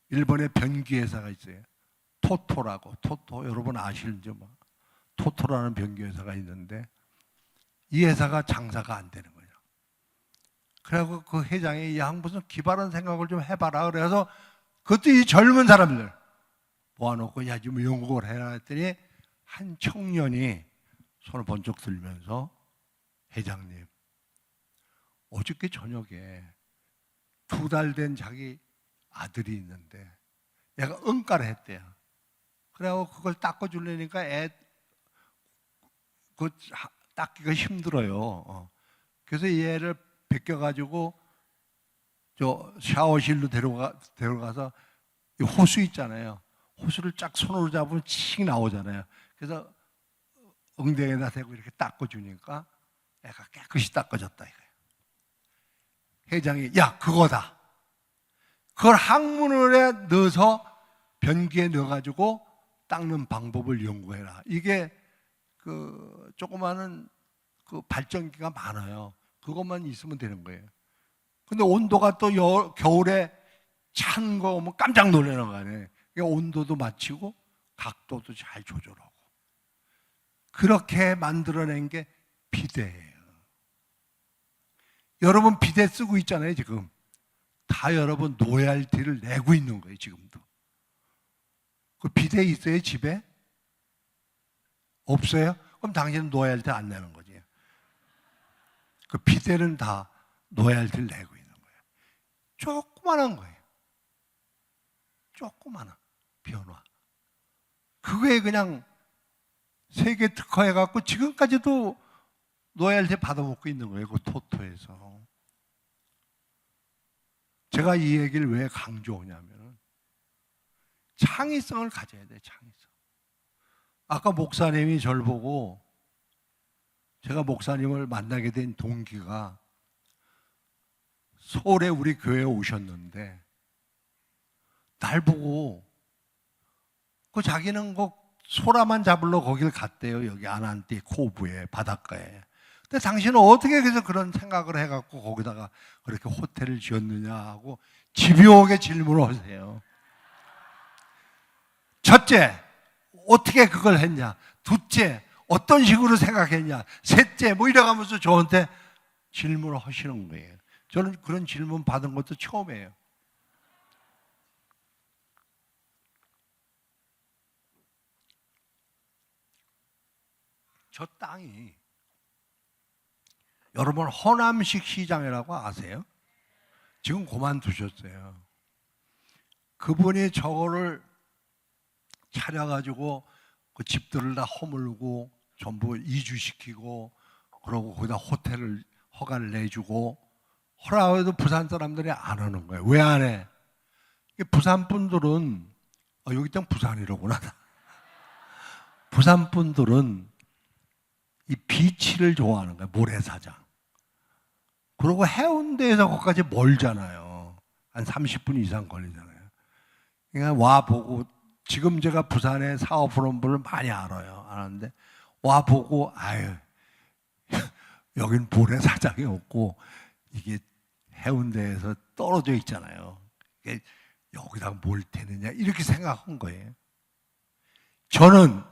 일본의 변기 회사가 있어요. 토토라고. 토토, 여러분 아실죠? 토토라는 변기 회사가 있는데, 이 회사가 장사가 안 되는 거예요. 그래갖고 그 회장이, 야, 무슨 기발한 생각을 좀 해봐라. 그래서 그것도 이 젊은 사람들 모아놓고, 야, 좀 연구를 해라 했더니, 한 청년이 손을 번쩍 들면서, 회장님, 어저께 저녁에 2달 된 자기 아들이 있는데 얘가 응가를 했대요. 그래갖고 그걸 닦아주려니까 그 닦기가 힘들어요. 그래서 얘를 베껴가지고 저 샤워실로 데려가서 이 호수 있잖아요. 호수를 쫙 손으로 잡으면 칙 나오잖아요. 그래서 엉덩이에다 대고 이렇게 닦아주니까 애가 깨끗이 닦아졌다 이거예요. 회장이, 야, 그거다. 그걸 항문에 넣어서 변기에 넣어가지고 닦는 방법을 연구해라. 이게 그 조그마한 그 발전기가 많아요. 그것만 있으면 되는 거예요. 근데 온도가 또 겨울에 찬 거 오면 깜짝 놀라는 거 아니에요. 그러니까 온도도 맞추고 각도도 잘 조절하고. 그렇게 만들어낸 게 비데예요. 여러분 비데 쓰고 있잖아요, 지금. 다 여러분 로얄티를 내고 있는 거예요, 지금도. 그 비데 있어요, 집에? 없어요? 그럼 당신은 로얄티 안 내는 거지. 그 비데는 다 로얄티를 내고 있는 거예요. 조그만한 거예요. 조그만한 변화. 그거에 그냥 세계 특화해갖고 지금까지도 로얄티 받아먹고 있는 거예요, 그 토토에서. 제가 이 얘기를 왜 강조하냐면 창의성을 가져야 돼요, 창의성. 아까 목사님이 저를 보고, 제가 목사님을 만나게 된 동기가 서울에 우리 교회에 오셨는데 날 보고 그 자기는 그 소라만 잡으러 거길 갔대요. 여기 아난티 코브에 바닷가에. 근데 당신은 어떻게 그래서 그런 생각을 해갖고 거기다가 그렇게 호텔을 지었느냐 하고 집요하게 질문을 하세요. 첫째, 어떻게 그걸 했냐? 둘째, 어떤 식으로 생각했냐? 셋째, 뭐 이래가면서 저한테 질문을 하시는 거예요. 저는 그런 질문 받은 것도 처음이에요. 저 땅이, 여러분 허남식 시장이라고 아세요? 지금 그만두셨어요. 그분이 저거를 차려가지고 그 집들을 다 허물고 전부 이주시키고 그러고 거기다 호텔을 허가를 내주고 허라고 해도 부산 사람들이 안 하는 거예요. 왜 안 해? 부산 분들은 여기 땅 부산이로구나. 부산 분들은 이 비치를 좋아하는 거예요. 모래사장. 그리고 해운대에서 거기까지 멀잖아요. 한 30분 이상 걸리잖아요. 그러니까 와보고, 지금 제가 부산에 사업프로를 많이 알아요. 아는데 와보고, 아유, 여긴 모래사장이 없고 이게 해운대에서 떨어져 있잖아요. 이게 여기다 뭘 테느냐 이렇게 생각한 거예요. 저는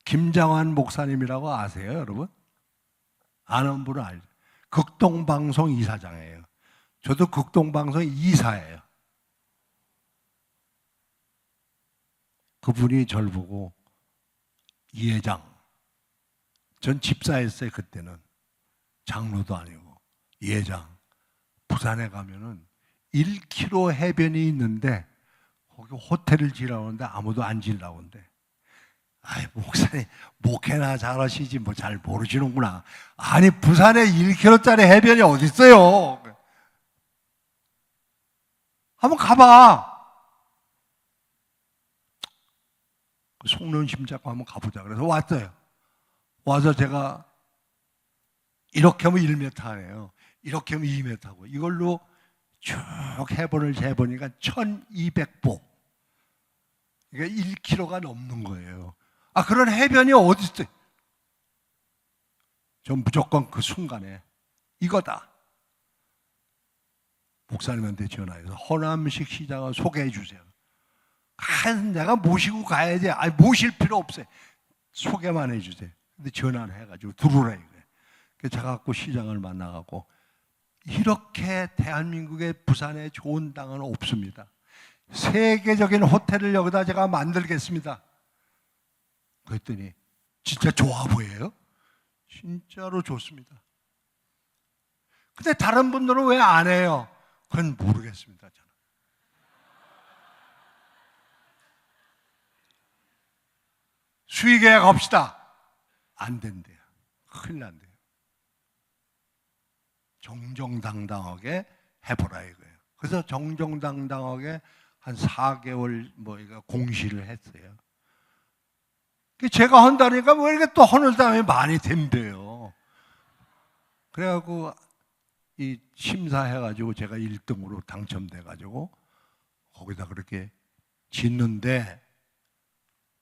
김장환 목사님이라고 아세요, 여러분? 아는 분은 알죠. 극동방송 이사장이에요. 저도 극동방송 이사예요. 그분이 저를 보고 이 회장, 전 집사였어요 그때는. 장로도 아니고. 이 회장, 부산에 가면은 1km 해변이 있는데 거기 호텔을 지으라고 하는데 아무도 안 지으라고 하는데, 아이 목사님 목회나 잘하시지 뭐 잘 모르시는구나. 아니 부산에 1km짜리 해변이 어디 있어요? 한번 가봐. 송년심 잡고 한번 가보자. 그래서 왔어요. 와서 제가 이렇게 하면 1m 하네요. 이렇게 하면 2m고 이걸로 쭉 해본을 재보니까 1200보. 그러니까 1km가 넘는 거예요. 아, 그런 해변이 어디 있어요? 전 무조건 그 순간에 이거다. 목사님한테 전화해서 허남식 시장을 소개해 주세요. 내가 모시고 가야지. 아니, 모실 필요 없어요. 소개만 해 주세요. 근데 전화를 해가지고 들어오라 이거예요. 그래서 제가 갖고 시장을 만나갖고 이렇게 대한민국의 부산에 좋은 땅은 없습니다. 세계적인 호텔을 여기다 제가 만들겠습니다. 그랬더니 진짜 좋아 보여요? 진짜로 좋습니다. 근데 다른 분들은 왜 안 해요? 그건 모르겠습니다. 저는. 수의계약 합시다. 안 된대요. 큰일 난대요. 정정당당하게 해보라 이거예요. 그래서 정정당당하게 한 4개월 공시를 했어요. 제가 한다니까 왜 이렇게 또 하는 사람이 많이 된대요. 그래갖고 이 심사해가지고 제가 1등으로 당첨돼가지고 거기다 그렇게 짓는데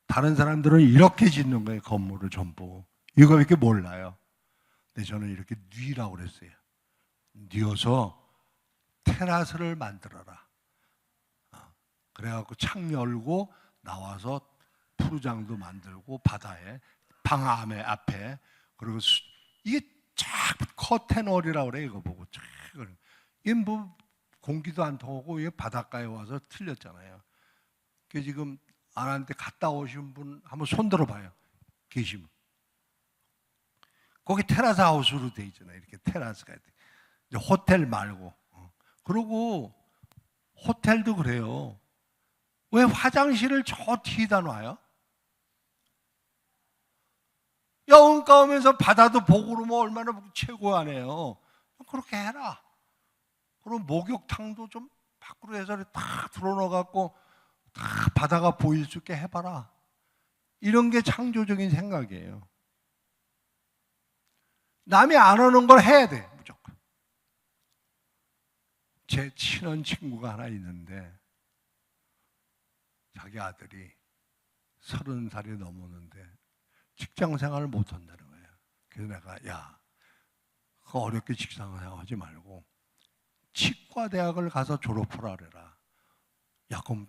다른 사람들은 이렇게 짓는 거예요. 건물을 전부. 이거 이렇게 몰라요. 근데 저는 이렇게 뉘라고 그랬어요. 뉘어서 테라스를 만들어라. 그래갖고 창 열고 나와서 푸르장도 만들고 바다에 방암의 앞에 그리고 이게 쫙 커튼홀이라고 그래. 이거 보고 쫙 이게 뭐 공기도 안 통하고 이게 바닷가에 와서 틀렸잖아요. 그 지금 아내한테 갔다 오신 분 한번 손 들어봐요. 계시면 거기 테라스 하우스로 돼 있잖아요. 이렇게 테라스가 이제 호텔 말고. 그리고 호텔도 그래요. 왜 화장실을 저 뒤에다 놔요? 여운가 오면서 바다도 보고 그러면 얼마나 최고 아니에요. 그렇게 해라. 그럼 목욕탕도 좀 밖으로 해서 다 들어넣어갖고 다 바다가 보일 수 있게 해봐라. 이런 게 창조적인 생각이에요. 남이 안 하는 걸 해야 돼, 무조건. 제 친한 친구가 하나 있는데 자기 아들이 30살이 넘었는데 직장 생활을 못 한다는 거예요. 그래서 내가 야, 그거 어렵게 직장 생활 하지 말고 치과 대학을 가서 졸업하라 그래라. 야, 그럼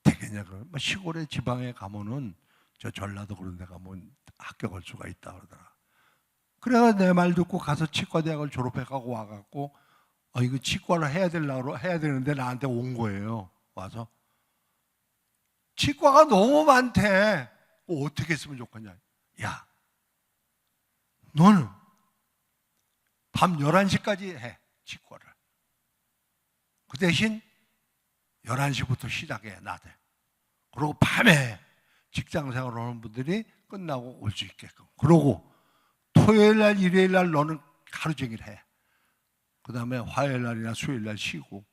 되겠냐? 그러면 시골에 지방에 가면은 저 전라도 그런 데 가면 합격할 수가 있다 그러더라. 그래가 내 말 듣고 가서 치과 대학을 졸업해가고 와갖고 이거 치과를 해야 되는데 나한테 온 거예요. 와서 치과가 너무 많대. 어떻게 했으면 좋겠냐? 야, 너는 밤 11시까지 해, 치과를. 그 대신 11시부터 시작해, 낮에. 그리고 밤에 직장 생활하는 분들이 끝나고 올 수 있게끔. 그러고 토요일 날, 일요일 날 너는 하루 종일 해. 그 다음에 화요일 날이나 수요일 날 쉬고.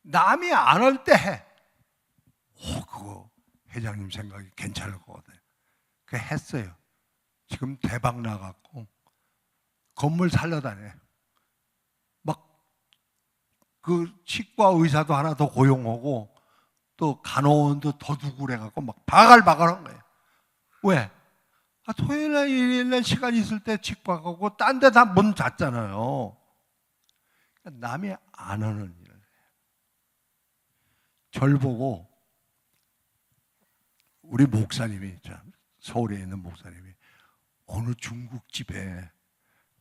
남이 안 할 때 해. 그거 회장님 생각이 괜찮을 것 같아요. 그 했어요. 지금 대박 나갖고 건물 살려다녀. 막 그 치과 의사도 하나 더 고용하고 또 간호원도 더 두고 그래갖고 막 바글바글한 거예요. 왜? 토요일날 일요일날 시간 있을 때 치과 가고 딴 데 다 문 닫잖아요. 남이 안 하는 일을 해요. 절 보고 우리 목사님이, 서울에 있는 목사님이 어느 중국집에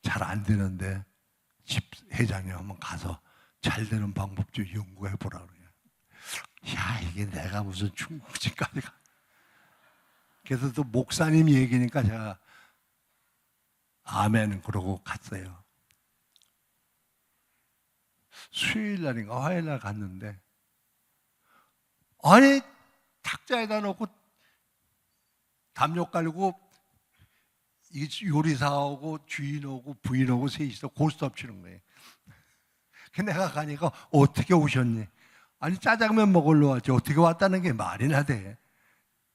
잘 안 되는데 집 회장님 한번 가서 잘 되는 방법 좀 연구해 보라 그래요. 야, 이게 내가 무슨 중국집까지 가. 그래서 또 목사님 얘기니까 제가 아멘 그러고 갔어요. 수요일 날인가 화요일 날 갔는데, 아니 탁자에다 놓고 담요 깔고 이 요리사하고 주인하고 부인하고 셋이서 고스톱 치는 거예요. 내가 가니까 어떻게 오셨니? 아니 짜장면 먹으러 왔지 어떻게 왔다는 게 말이나 돼.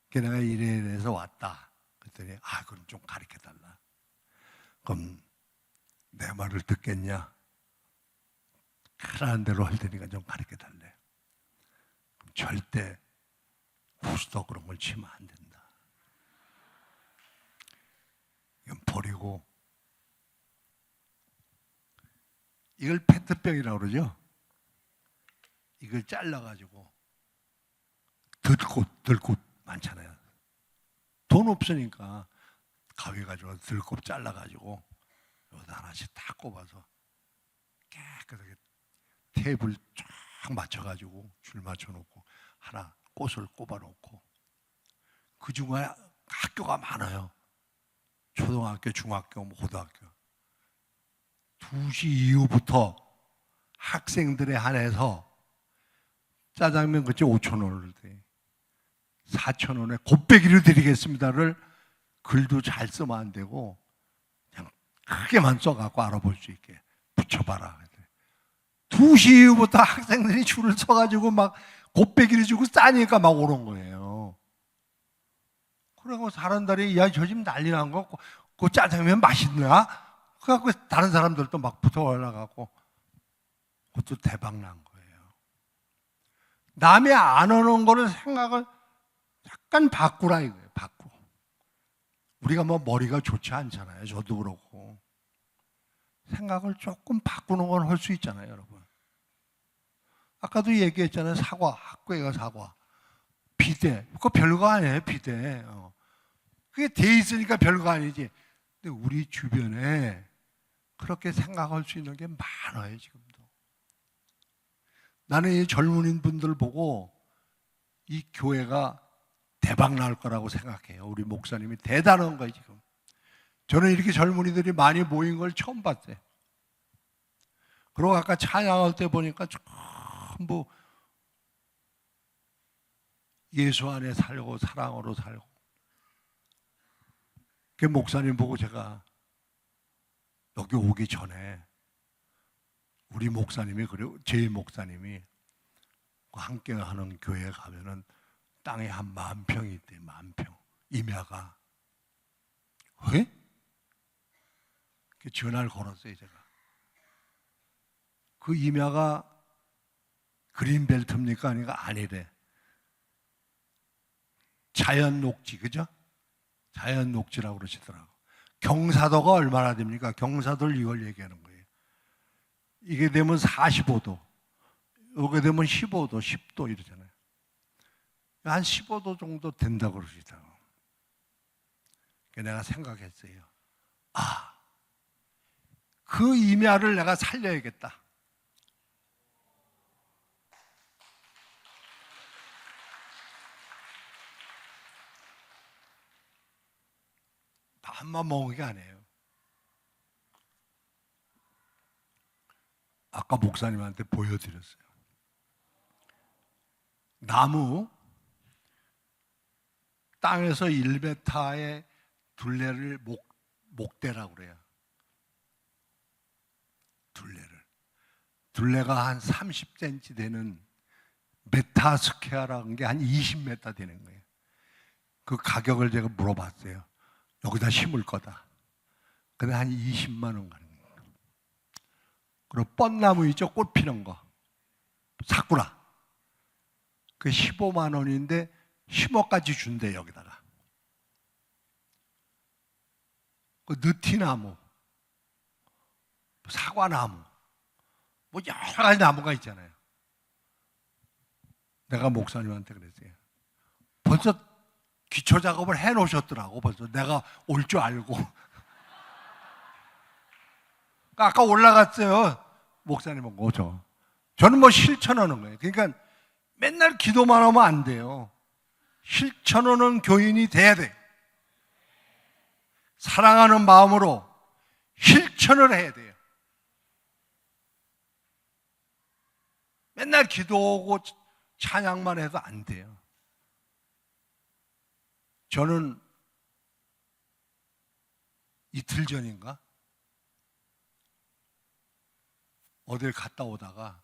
내가 이래서 왔다. 그랬더니 그럼 좀 가르쳐달라. 그럼 내 말을 듣겠냐? 하라는 대로 할 테니까 좀 가르쳐달래. 그럼 절대 고스톱 그런 걸 치면 안 된다. 이건 버리고, 이걸 페트병이라고 그러죠. 이걸 잘라가지고 들꽃 많잖아요. 돈 없으니까 가위 가지고 들꽃 잘라가지고 여기다 하나씩 다 꼽아서 깨끗하게 테이블 쫙 맞춰가지고 줄 맞춰놓고 하나 꽃을 꼽아놓고, 그 중간에 학교가 많아요. 초등학교, 중학교, 고등학교. 2시 이후부터 학생들에 한해서 짜장면 그치 5,000원을 돼. 4,000원에 곱빼기를 드리겠습니다를 글도 잘 쓰면 안 되고 그냥 크게만 써갖고 알아볼 수 있게 붙여봐라. 2시 이후부터 학생들이 줄을 서가지고 막 곱빼기를 주고 싸니까 막 오는 거예요. 그래서 사람들이 야, 저 집 난리 난 거, 그 짜장면 맛있나? 그래갖고 다른 사람들도 막 붙어 올라가고 그것도 대박 난 거예요. 남이 안 오는 거를 생각을 약간 바꾸라 이거예요. 바꾸. 우리가 뭐 머리가 좋지 않잖아요. 저도 그렇고. 생각을 조금 바꾸는 건 할 수 있잖아요, 여러분. 아까도 얘기했잖아요. 사과, 학교에가 사과. 비대. 그거 별거 아니에요, 비대. 그게 돼 있으니까 별거 아니지. 근데 우리 주변에 그렇게 생각할 수 있는 게 많아요, 지금도. 나는 이 젊은이 분들 보고 이 교회가 대박 날 거라고 생각해요. 우리 목사님이 대단한 거예요, 지금. 저는 이렇게 젊은이들이 많이 모인 걸 처음 봤어요. 그리고 아까 찬양할 때 보니까 전부 예수 안에 살고 사랑으로 살고. 그 목사님 보고 제가 여기 오기 전에 우리 목사님이, 그리고 제 목사님이 함께 하는 교회에 가면은 땅에 한 10,000평이 있대. 10,000평. 임야가. 왜? 전화를 걸었어요, 제가. 그 임야가 그린벨트입니까? 아니래. 자연 녹지, 그죠? 자연 녹지라고 그러시더라고. 경사도가 얼마나 됩니까? 경사도를 이걸 얘기하는 거예요. 이게 되면 45도, 이게 되면 15도, 10도 이러잖아요. 한 15도 정도 된다고 그러시더라고. 내가 생각했어요. 그 임야를 내가 살려야겠다. 밥만 먹은 게 아니에요. 아까 목사님한테 보여드렸어요. 나무, 땅에서 1m의 둘레를 목대라고 그래요. 둘레가 한 30cm 되는 메타스퀘어라는 게 한 20m 되는 거예요. 그 가격을 제가 물어봤어요. 여기다 심을 거다. 근데 한 20만 원 가는 거예요. 그리고 뻔나무 있죠? 꽃 피는 거. 사쿠라. 그 15만 원인데 10억까지 준대, 여기다가. 그 느티나무, 사과나무, 뭐 여러 가지 나무가 있잖아요. 내가 목사님한테 그랬어요. 벌써 기초 작업을 해 놓으셨더라고. 벌써 내가 올 줄 알고. 아까 올라갔어요. 목사님은 오죠. 저는 뭐 실천하는 거예요. 그러니까 맨날 기도만 하면 안 돼요. 실천하는 교인이 돼야 돼. 사랑하는 마음으로 실천을 해야 돼요. 맨날 기도하고 찬양만 해도 안 돼요. 저는 이틀 전인가 어딜 갔다 오다가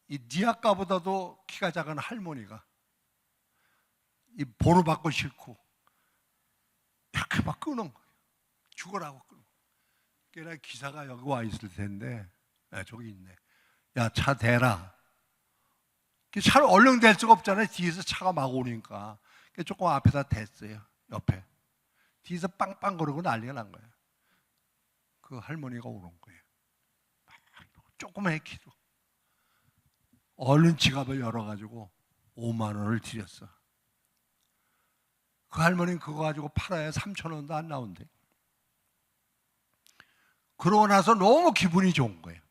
이 니 아까보다도 키가 작은 할머니가 이 번호 받고 싫고 이렇게 막 끄는 거예요. 죽으라고 끄는 거예요. 그래서 기사가 여기 와 있을 텐데, 야, 저기 있네. 야, 차 대라. 차를 얼른 댈 수가 없잖아요. 뒤에서 차가 막 오니까. 조금 앞에다 댔어요. 옆에. 뒤에서 빵빵 거리고 난리가 난 거예요. 그 할머니가 오는 거예요. 조그만 키도. 얼른 지갑을 열어가지고 5만 원을 드렸어. 그 할머니는 그거 가지고 팔아야 3천 원도 안 나온대. 그러고 나서 너무 기분이 좋은 거예요.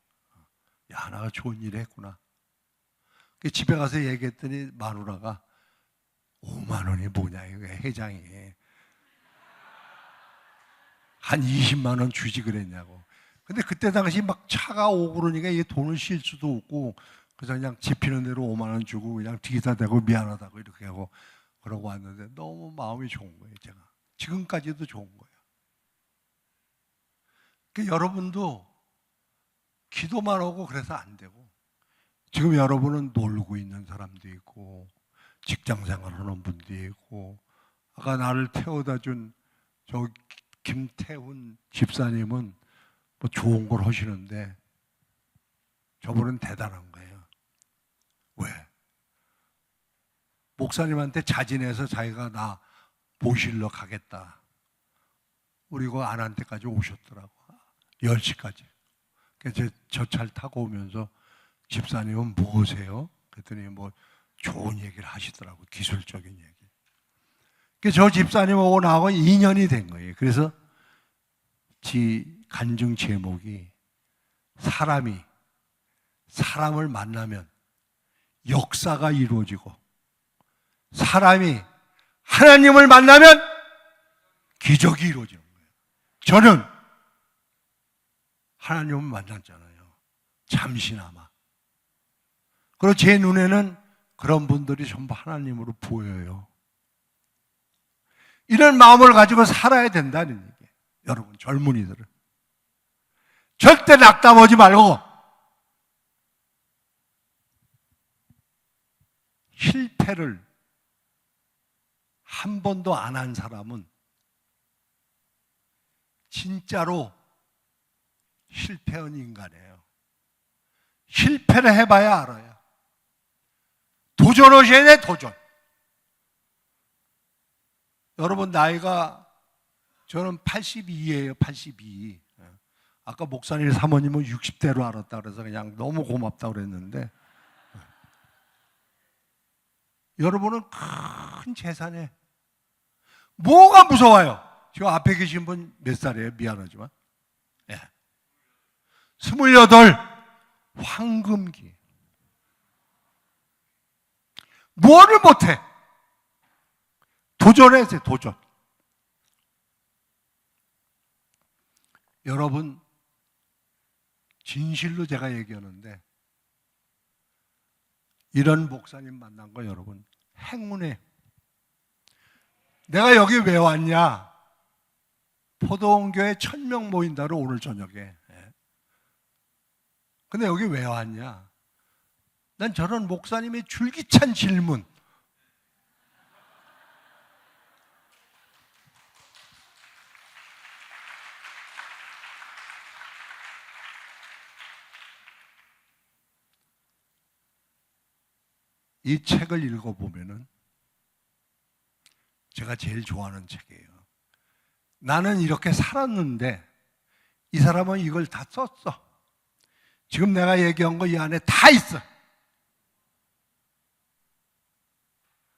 야, 나 좋은 일 했구나. 집에 가서 얘기했더니 마누라가 5만 원이 뭐냐, 이거 회장이. 한 20만 원 주지 그랬냐고. 근데 그때 당시 막 차가 오고 그러니까 이게 돈을 쉴 수도 없고, 그래서 그냥 집히는 대로 5만 원 주고 그냥 뒤에다 대고 미안하다고 이렇게 하고 그러고 왔는데 너무 마음이 좋은 거예요, 제가. 지금까지도 좋은 거예요. 그러니까 여러분도 기도만 하고 그래서 안 되고, 지금 여러분은 놀고 있는 사람도 있고 직장 생활하는 분도 있고, 아까 나를 태워다 준 저 김태훈 집사님은 뭐 좋은 걸 하시는데 저분은 대단한 거예요. 왜? 목사님한테 자진해서 자기가 나 모시러 가겠다. 그리고 아내한테까지 오셨더라고. 10시까지. 그래서 저 차를 타고 오면서 집사님은 뭐 하세요? 그랬더니 뭐 좋은 얘기를 하시더라고. 기술적인 얘기. 그래서 저 집사님하고 나하고 2년이 된 거예요. 그래서 간증 제목이 사람이 사람을 만나면 역사가 이루어지고, 사람이 하나님을 만나면 기적이 이루어지는 거예요. 저는 하나님을 만났잖아요. 잠시나마. 그리고 제 눈에는 그런 분들이 전부 하나님으로 보여요. 이런 마음을 가지고 살아야 된다는 얘기예요. 여러분, 젊은이들은. 절대 낙담하지 말고, 실패를 한 번도 안 한 사람은 진짜로 실패한 인간이에요. 실패를 해봐야 알아요. 도전하셔야 돼, 도전. 여러분, 나이가 저는 82예요, 82. 아까 목사님 사모님은 60대로 알았다 그래서 그냥 너무 고맙다고 그랬는데, 여러분은 큰 재산에 뭐가 무서워요? 지금 앞에 계신 분 몇 살이에요? 미안하지만. 예. 28, 황금기. 뭐를 못해? 도전해야지, 도전. 여러분, 진실로 제가 얘기하는데, 이런 목사님 만난 거 여러분 행운해. 내가 여기 왜 왔냐? 포도원교회 1000명 모인다로 오늘 저녁에. 근데 여기 왜 왔냐? 난 저런 목사님의 줄기찬 질문, 이 책을 읽어보면은 제가 제일 좋아하는 책이에요. 나는 이렇게 살았는데 이 사람은 이걸 다 썼어. 지금 내가 얘기한 거 이 안에 다 있어.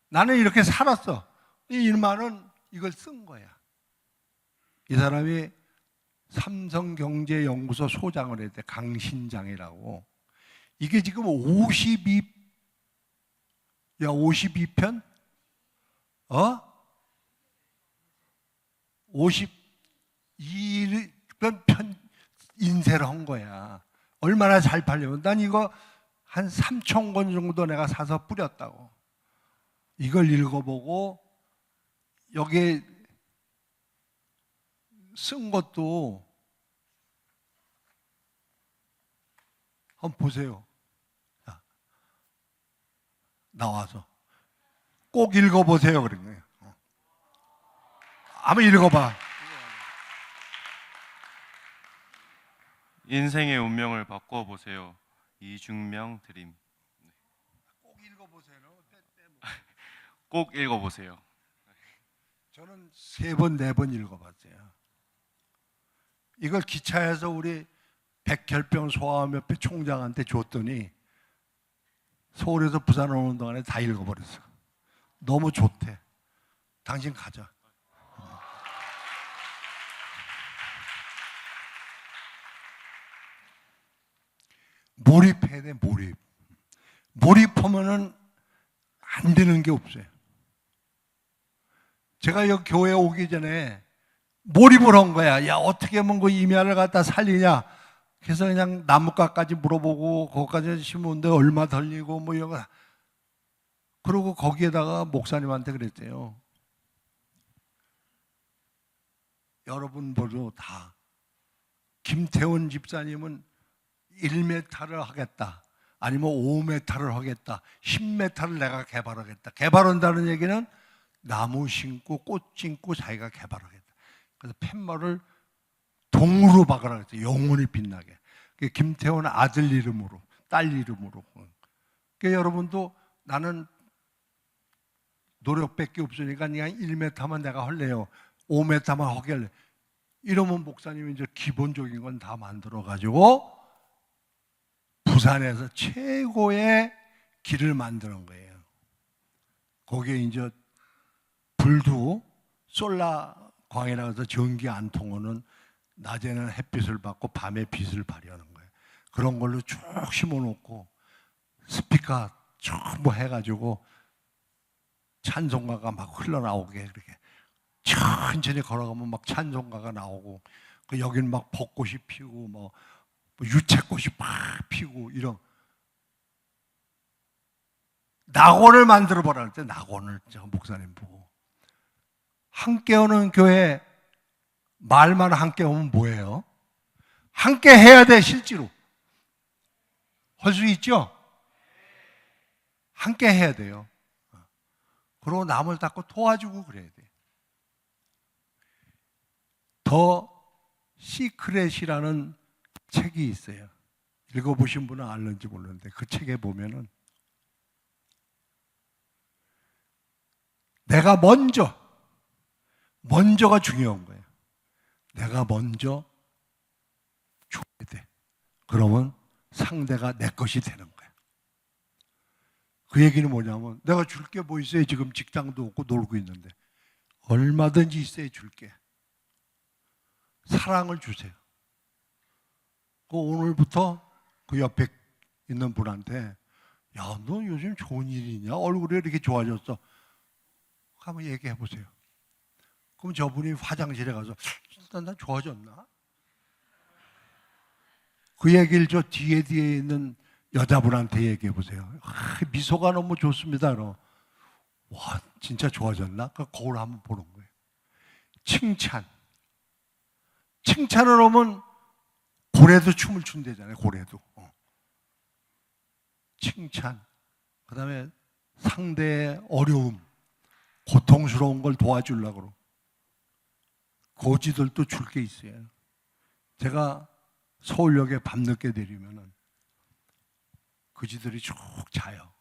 나는 이렇게 살았어. 이 일만은 이걸 쓴 거야. 이 사람이 삼성경제연구소 소장을 했대. 강신장이라고. 이게 지금 52편? 52편 인쇄를 한 거야. 얼마나 잘 팔려면. 난 이거 한 3,000권 정도 내가 사서 뿌렸다고. 이걸 읽어보고 여기에 쓴 것도 한번 보세요. 자, 나와서 꼭 읽어보세요. 그런 거예요. 한번 읽어봐. 인생의 운명을 바꿔보세요. 이중명 드림. 꼭 읽어보세요. 꼭 읽어보세요. 저는 3번, 4번 읽어봤어요. 이걸 기차에서 우리 백혈병 소아암협회 총장한테 줬더니 서울에서 부산 오는 동안에 다 읽어버렸어. 너무 좋대. 당신 가자. 몰입해야 돼, 몰입. 몰입하면은 안 되는 게 없어요. 제가 여기 교회 오기 전에 몰입을 한 거야. 야, 어떻게 하면 그 임야를 갖다 살리냐. 그래서 그냥 나뭇가까지 물어보고, 거기까지 심으는데 얼마 들리고, 뭐 이런 거. 그러고 거기에다가 목사님한테 그랬대요. 여러분 모두 다 김태원 집사님은 1m를 하겠다. 아니면 5m를 하겠다. 10m를 내가 개발하겠다. 개발한다는 얘기는 나무 심고 꽃 심고 자기가 개발하겠다. 그래서 팻말을 동으로 박으라 그랬어요. 영원히 빛나게. 김태원 아들 이름으로, 딸 이름으로. 그러니까 여러분도 나는 노력밖에 없으니까 그냥 1m만 내가 할래요. 5m만 하길래. 이러면 목사님이 이제 기본적인 건 다 만들어가지고 부산에서 최고의 길을 만드는 거예요. 거기에 이제 불도 솔라 광이라고 해서 전기 안 통하는 낮에는 햇빛을 받고 밤에 빛을 발휘하는 거예요. 그런 걸로 쭉 심어놓고 스피커 전부 해가지고 찬송가가 막 흘러나오게 그렇게 천천히 걸어가면 막 찬송가가 나오고 그 여기는 막 벚꽃이 피고 뭐 유채꽃이 막 피고 이런 낙원을 만들어 보라 할 때 낙원을 제가 목사님 보고 함께 오는 교회 말만 함께 오면 뭐예요? 함께 해야 돼. 실제로 할 수 있죠? 함께 해야 돼요. 그리고 남을 닦고 도와주고 그래야 돼. 더 시크릿이라는 책이 있어요. 읽어보신 분은 알는지 모르는데 그 책에 보면은 내가 먼저가 중요한 거예요. 내가 먼저 줘야 돼. 그러면 상대가 내 것이 되는 거예요. 그 얘기는 뭐냐면 내가 줄 게 뭐 있어요? 지금 직장도 없고 놀고 있는데 얼마든지 있어요. 줄게. 사랑을 주세요. 그 오늘부터 그 옆에 있는 분한테 야, 너 요즘 좋은 일이 있냐? 얼굴이 이렇게 좋아졌어. 한번 얘기해 보세요. 그럼 저분이 화장실에 가서 나 좋아졌나? 그 얘기를 저 뒤에 있는 여자분한테 얘기해 보세요. 미소가 너무 좋습니다. 와, 진짜 좋아졌나? 그 거울 한번 보는 거예요. 칭찬을 하면 고래도 춤을 춘대잖아요. 고래도. 칭찬. 그 다음에 상대의 어려움, 고통스러운 걸 도와주려고 그러고. 고지들도 줄 게 있어요. 제가 서울역에 밤늦게 내리면은 거지들이 쭉 자요.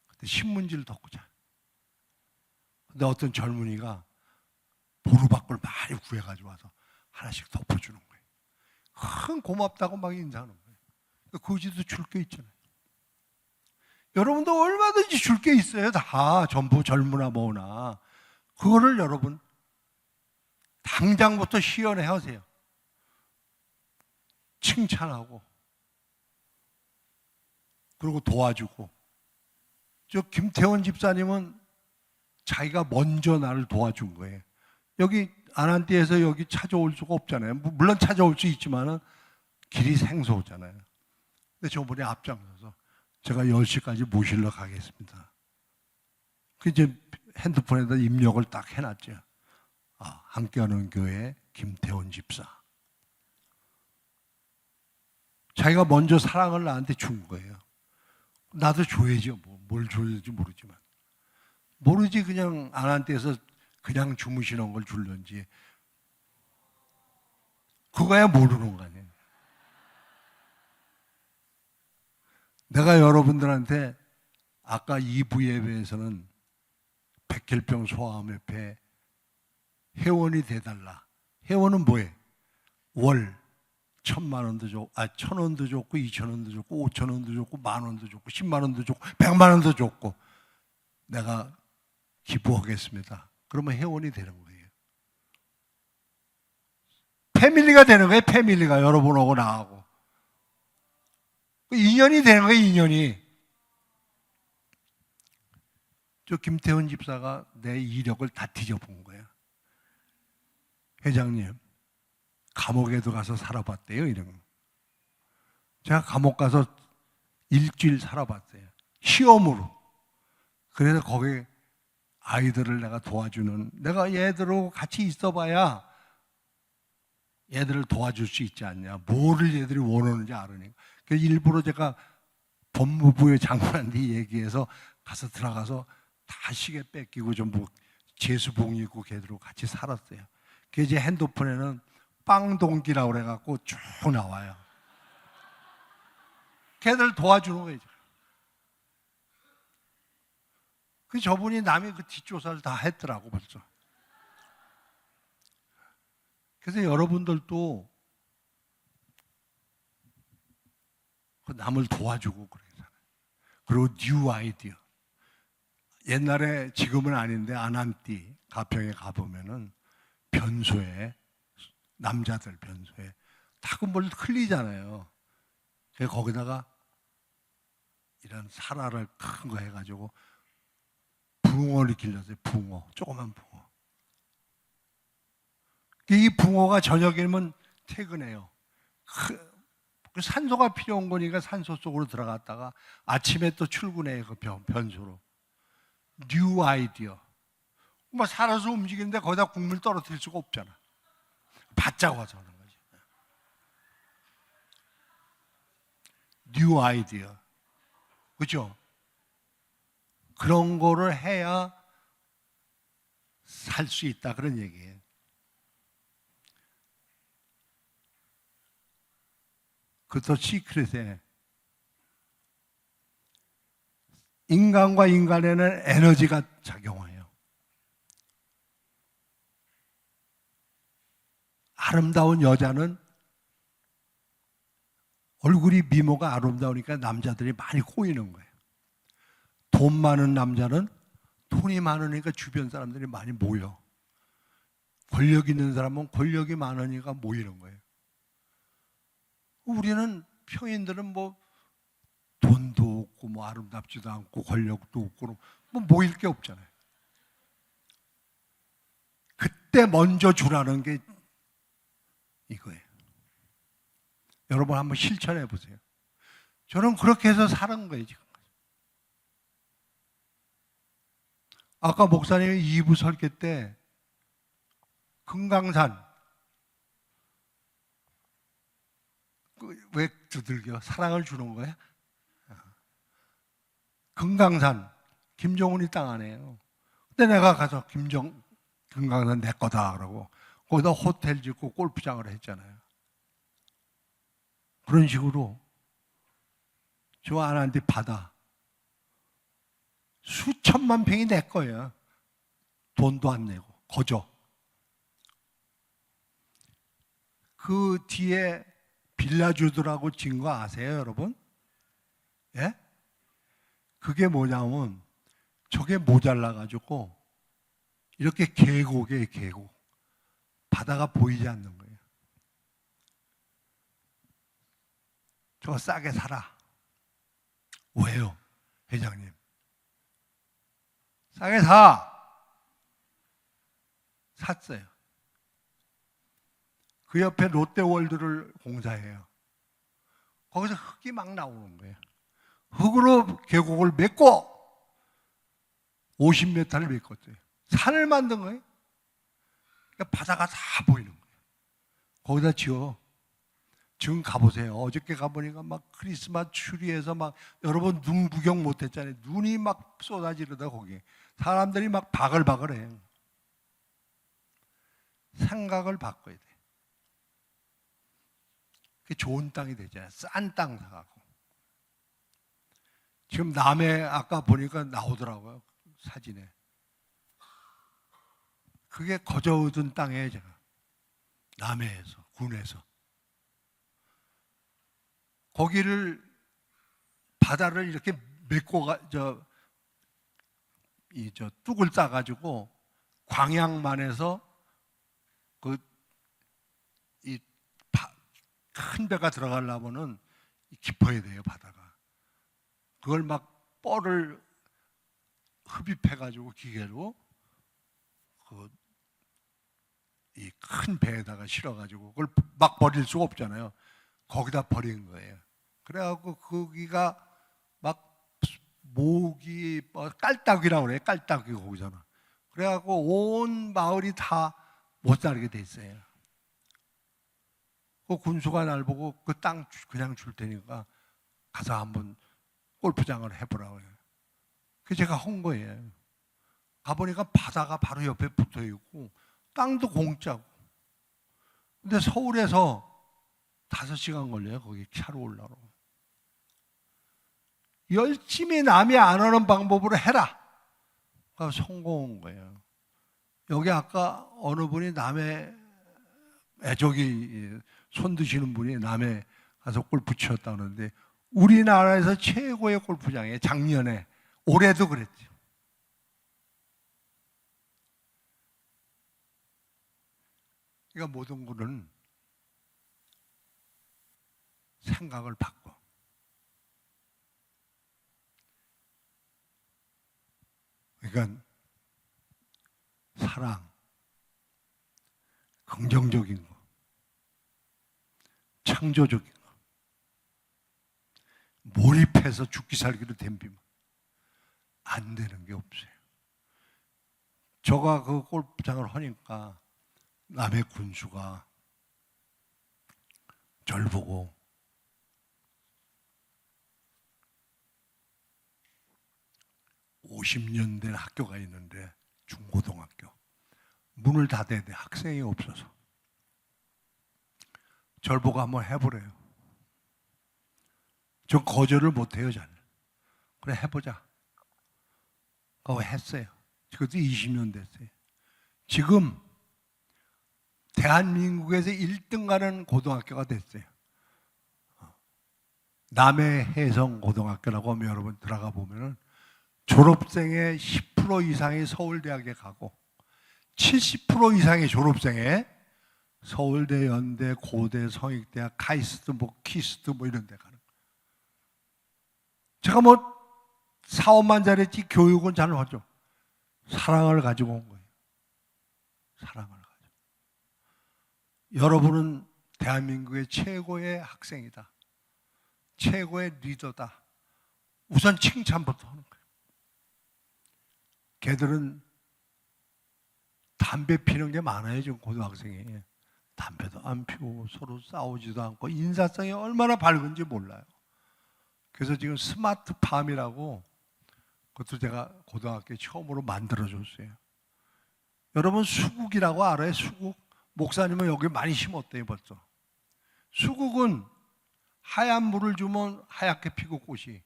근데 신문지를 덮고 자요. 근데 어떤 젊은이가 보루박을 많이 구해가지고 와서 하나씩 덮어주는 거예요. 큰 고맙다고 막 인사하는 거예요. 거지도 줄 게 있잖아요. 여러분도 얼마든지 줄 게 있어요. 다 전부 젊으나 뭐나. 그거를 여러분 당장부터 시연해 하세요. 칭찬하고 그리고 도와주고. 저 김태원 집사님은 자기가 먼저 나를 도와준 거예요. 여기 아난띠에서 여기 찾아올 수가 없잖아요. 물론 찾아올 수 있지만은 길이 생소하잖아요. 근데 저번에 앞장서서 제가 10시까지 모시러 가겠습니다. 그 이제 핸드폰에다 입력을 딱 해놨죠. 아, 함께하는 교회 김태원 집사. 자기가 먼저 사랑을 나한테 준 거예요. 나도 줘야죠. 뭘 줘야지 모르지만. 모르지 그냥 아난띠에서 그냥 주무시는 걸 줄런지. 그거야 모르는 거 아니에요. 내가 여러분들한테 아까 2부 예배에서는 백혈병 소아암협회 회원이 돼달라. 회원은 뭐해? 월 1,000만 원도 줬고, 1,000원도 줬고, 2,000원도 줬고, 5,000원도 줬고, 10,000원도 줬고, 10만 원도 줬고, 100만 원도 줬고, 내가 기부하겠습니다. 그러면 회원이 되는 거예요. 패밀리가 되는 거예요. 패밀리가 여러분하고 나하고. 인연이 되는 거예요. 인연이. 저 김태원 집사가 내 이력을 다 뒤져본 거야. 회장님, 감옥에도 가서 살아봤대요. 이런 거. 제가 감옥 가서 일주일 살아봤어요. 시험으로. 그래서 거기 아이들을 내가 도와주는, 내가 얘들하고 같이 있어봐야 얘들을 도와줄 수 있지 않냐. 뭐를 얘들이 원하는지 알으니까. 그래서 일부러 제가 법무부의 장관한테 얘기해서 가서 들어가서 다 시계 뺏기고 전부 제수봉 입고 걔들하고 같이 살았어요. 그 이제 핸드폰에는 빵동기라고 그래갖고 쭉 나와요. 걔들 도와주는 거예요. 그 저분이 남의 그 뒷조사를 다 했더라고 벌써. 그래서 여러분들도 그 남을 도와주고 그러잖아요. 그리고 뉴 아이디어. 옛날에 지금은 아닌데 아난띠 가평에 가보면은 변소에 남자들 변소에 다 뭘 흘리잖아요. 그래서 거기다가 이런 사라를 큰 거 해가지고 붕어를 길렀어요. 붕어, 조그만 붕어. 이 붕어가 저녁이면 퇴근해요. 그 산소가 필요한 거니까 산소 속으로 들어갔다가 아침에 또 출근해요. 그 변소로. 뉴 아이디어. 뭐 살아서 움직이는데 거기다 국물 떨어뜨릴 수가 없잖아. 바짝 와서 하는 거지. 뉴 아이디어. 그죠? 그런 거를 해야 살 수 있다. 그런 얘기예요. 그것도 시크릿에 인간과 인간에는 에너지가 작용해요. 아름다운 여자는 얼굴이 미모가 아름다우니까 남자들이 많이 꼬이는 거예요. 돈 많은 남자는 돈이 많으니까 주변 사람들이 많이 모여. 권력 있는 사람은 권력이 많으니까 모이는 거예요. 우리는 평인들은 뭐 돈도 없고 뭐 아름답지도 않고 권력도 없고 뭐 모일 게 없잖아요. 그때 먼저 주라는 게 이거예요. 여러분 한번 실천해 보세요. 저는 그렇게 해서 사는 거예요 지금. 아까 목사님이 2부 설교 때 금강산 왜 두들겨? 사랑을 주는 거야? 금강산 김정은이 땅 아니에요. 근데 내가 가서 금강산 내 거다 그러고 거기다 호텔 짓고 골프장을 했잖아요. 그런 식으로 저 아난데 바다 수천만 평이 내 거예요. 돈도 안 내고 거저. 그 뒤에 빌라주드라고 진 거 아세요, 여러분? 예? 그게 뭐냐면 저게 모자라가지고 이렇게 계곡이에요, 계곡. 바다가 보이지 않는 거예요. 저거 싸게 사라. 왜요? 회장님. 싸게 사. 샀어요. 그 옆에 롯데월드를 공사해요. 거기서 흙이 막 나오는 거예요. 흙으로 계곡을 메꿔 50m를 메꿨어요. 산을 만든 거예요. 그러니까 바다가 다 보이는 거예요. 거기다 지어. 지금 가보세요. 어저께 가보니까 막 크리스마스 추리에서 막 여러분 눈 구경 못했잖아요. 눈이 막 쏟아지르다 거기에. 사람들이 막 바글바글해요. 생각을 바꿔야 돼. 그게 좋은 땅이 되잖아요. 싼 땅 사가고. 지금 남해 아까 보니까 나오더라고요. 사진에. 그게 거저 얻은 땅이에요, 제가. 남해에서, 군에서. 거기를, 바다를 이렇게 메꿔, 뚝을 따가지고 광양만에서 큰 배가 들어가려면은 깊어야 돼요, 바다가. 그걸 막 뻘을 흡입해가지고 기계로 이 큰 배에다가 실어가지고 그걸 막 버릴 수가 없잖아요. 거기다 버린 거예요. 그래갖고 거기가 막 모기, 깔딱이라고 그래요. 깔딱이 거기잖아. 그래갖고 온 마을이 다 못 살게 돼 있어요. 그 군수가 날 보고 그 땅 그냥 줄 테니까 가서 한번 골프장을 해보라고 해요. 그래서 제가 한 거예요. 가보니까 바다가 바로 옆에 붙어 있고 땅도 공짜고. 근데 서울에서 5시간 걸려요. 거기 차로 올라오고. 열심히 남이 안 하는 방법으로 해라. 그래서 성공한 거예요. 여기 아까 어느 분이 남해 저기 손 드시는 분이 남해 가서 골프 치었다 그러는데 우리나라에서 최고의 골프장이에요. 작년에. 올해도 그랬죠. 그러니까 모든 것은 생각을 바꿔. 그러니까 사랑, 긍정적인 거, 창조적인 거, 몰입해서 죽기 살기로 덤비면 안 되는 게 없어요. 저가 그 골프장을 하니까 남해 군수가 절 보고 (50년) 된 학교가 있는데 중고등학교 문을 닫아야 돼. 학생이 없어서. 절 보고 한번 해보래요. 저 거절을 못해요, 잘. 그래 해보자. 그거 했어요. 그것도 20년 됐어요. 지금 대한민국에서 1등 가는 고등학교가 됐어요. 남해해성고등학교라고 하면 여러분 들어가 보면은 졸업생의 10% 이상이 서울대학에 가고 70% 이상의 졸업생에 서울대, 연대, 고대, 성익대학, 카이스트, 키스트 이런 데 가는 거예요. 제가 4, 5만 잘했지 교육은 잘 하죠. 사랑을 가지고 온 거예요. 사랑을 가지고. 여러분은 대한민국의 최고의 학생이다. 최고의 리더다. 우선 칭찬부터 하는 거예요. 걔들은 담배 피는 게 많아요, 지금 고등학생이. 담배도 안 피우고 서로 싸우지도 않고 인사성이 얼마나 밝은지 몰라요. 그래서 지금 스마트팜이라고 그것도 제가 고등학교에 처음으로 만들어줬어요. 여러분 수국이라고 알아요? 수국? 목사님은 여기 많이 심었대요, 벌써. 수국은 하얀 물을 주면 하얗게 피고 꽃이,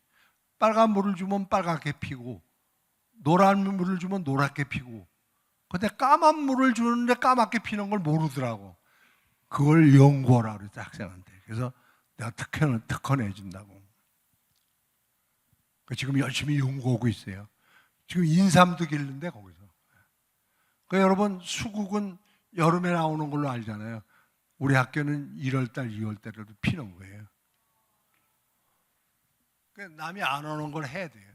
빨간 물을 주면 빨갛게 피고, 노란 물을 주면 노랗게 피고, 근데 까만 물을 주는데 까맣게 피는 걸 모르더라고. 그걸 연구하라 그랬어, 학생한테. 그래서 내가 특허내 준다고. 지금 열심히 연구하고 있어요. 지금 인삼도 기르는데 거기서. 그러니까 여러분 수국은 여름에 나오는 걸로 알잖아요. 우리 학교는 1월달, 2월달에도 피는 거예요. 남이 안 오는 걸 해야 돼요.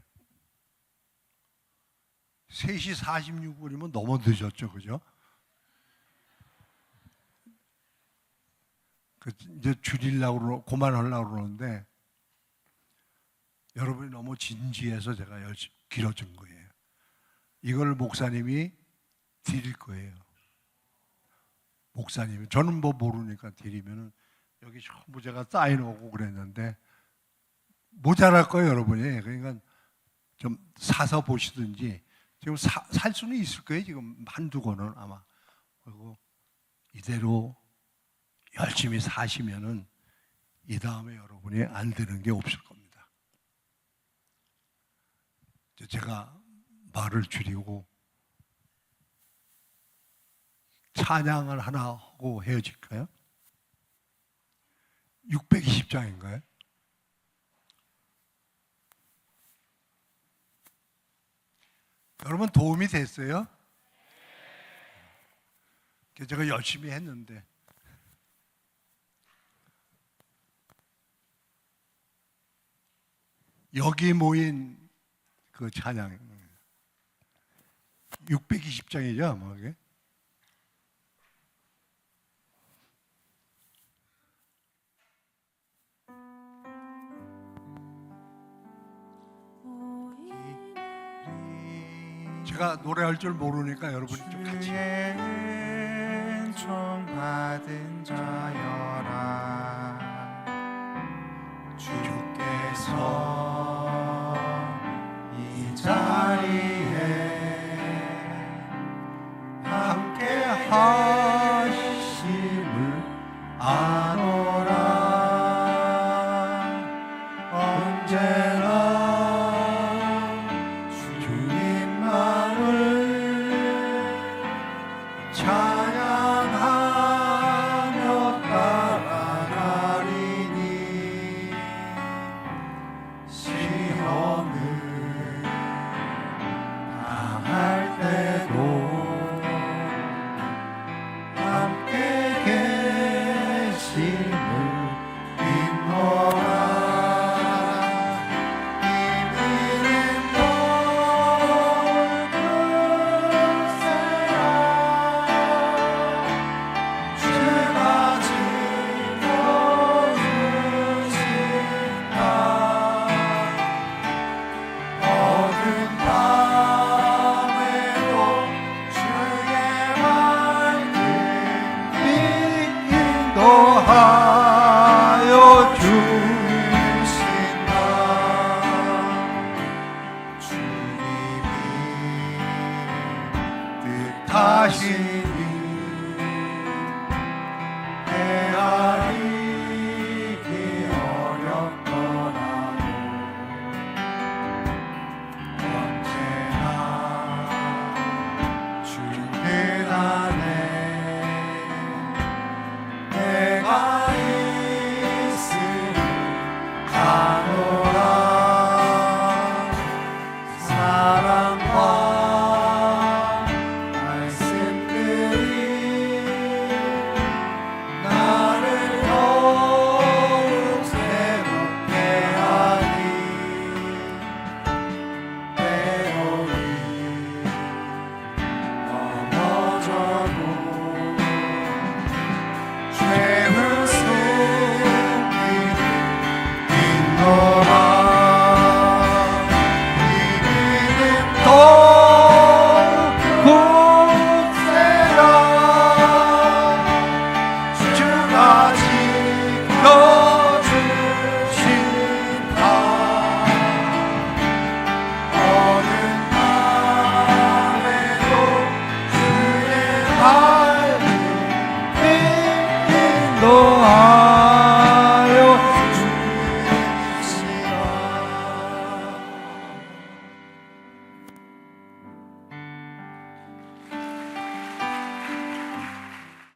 3시 46분이면 너무 늦었죠, 그죠? 이제 줄이려고 그만하려고 그러는데 여러분이 너무 진지해서 제가 열심히 길어진 거예요. 이걸 목사님이 드릴 거예요. 목사님이 저는 뭐 모르니까 드리면은 여기 전부 제가 쌓여놓고 그랬는데 모자랄 거예요, 여러분이. 그러니까 좀 사서 보시든지 지금 살 수는 있을 거예요. 지금 한두 권은 아마. 그리고 이대로 열심히 사시면은 이 다음에 여러분이 안 되는 게 없을 겁니다. 제가 말을 줄이고 찬양을 하나 하고 헤어질까요? 620장인가요? 여러분 도움이 됐어요? 제가 열심히 했는데 여기 모인 그 찬양 620장이죠 아마 그게? 제가 노래할 줄 모르니까 여러분이 좀 같이 은총 받은 자여라 주께서 이 자리에 함께 하심을 아노라 언제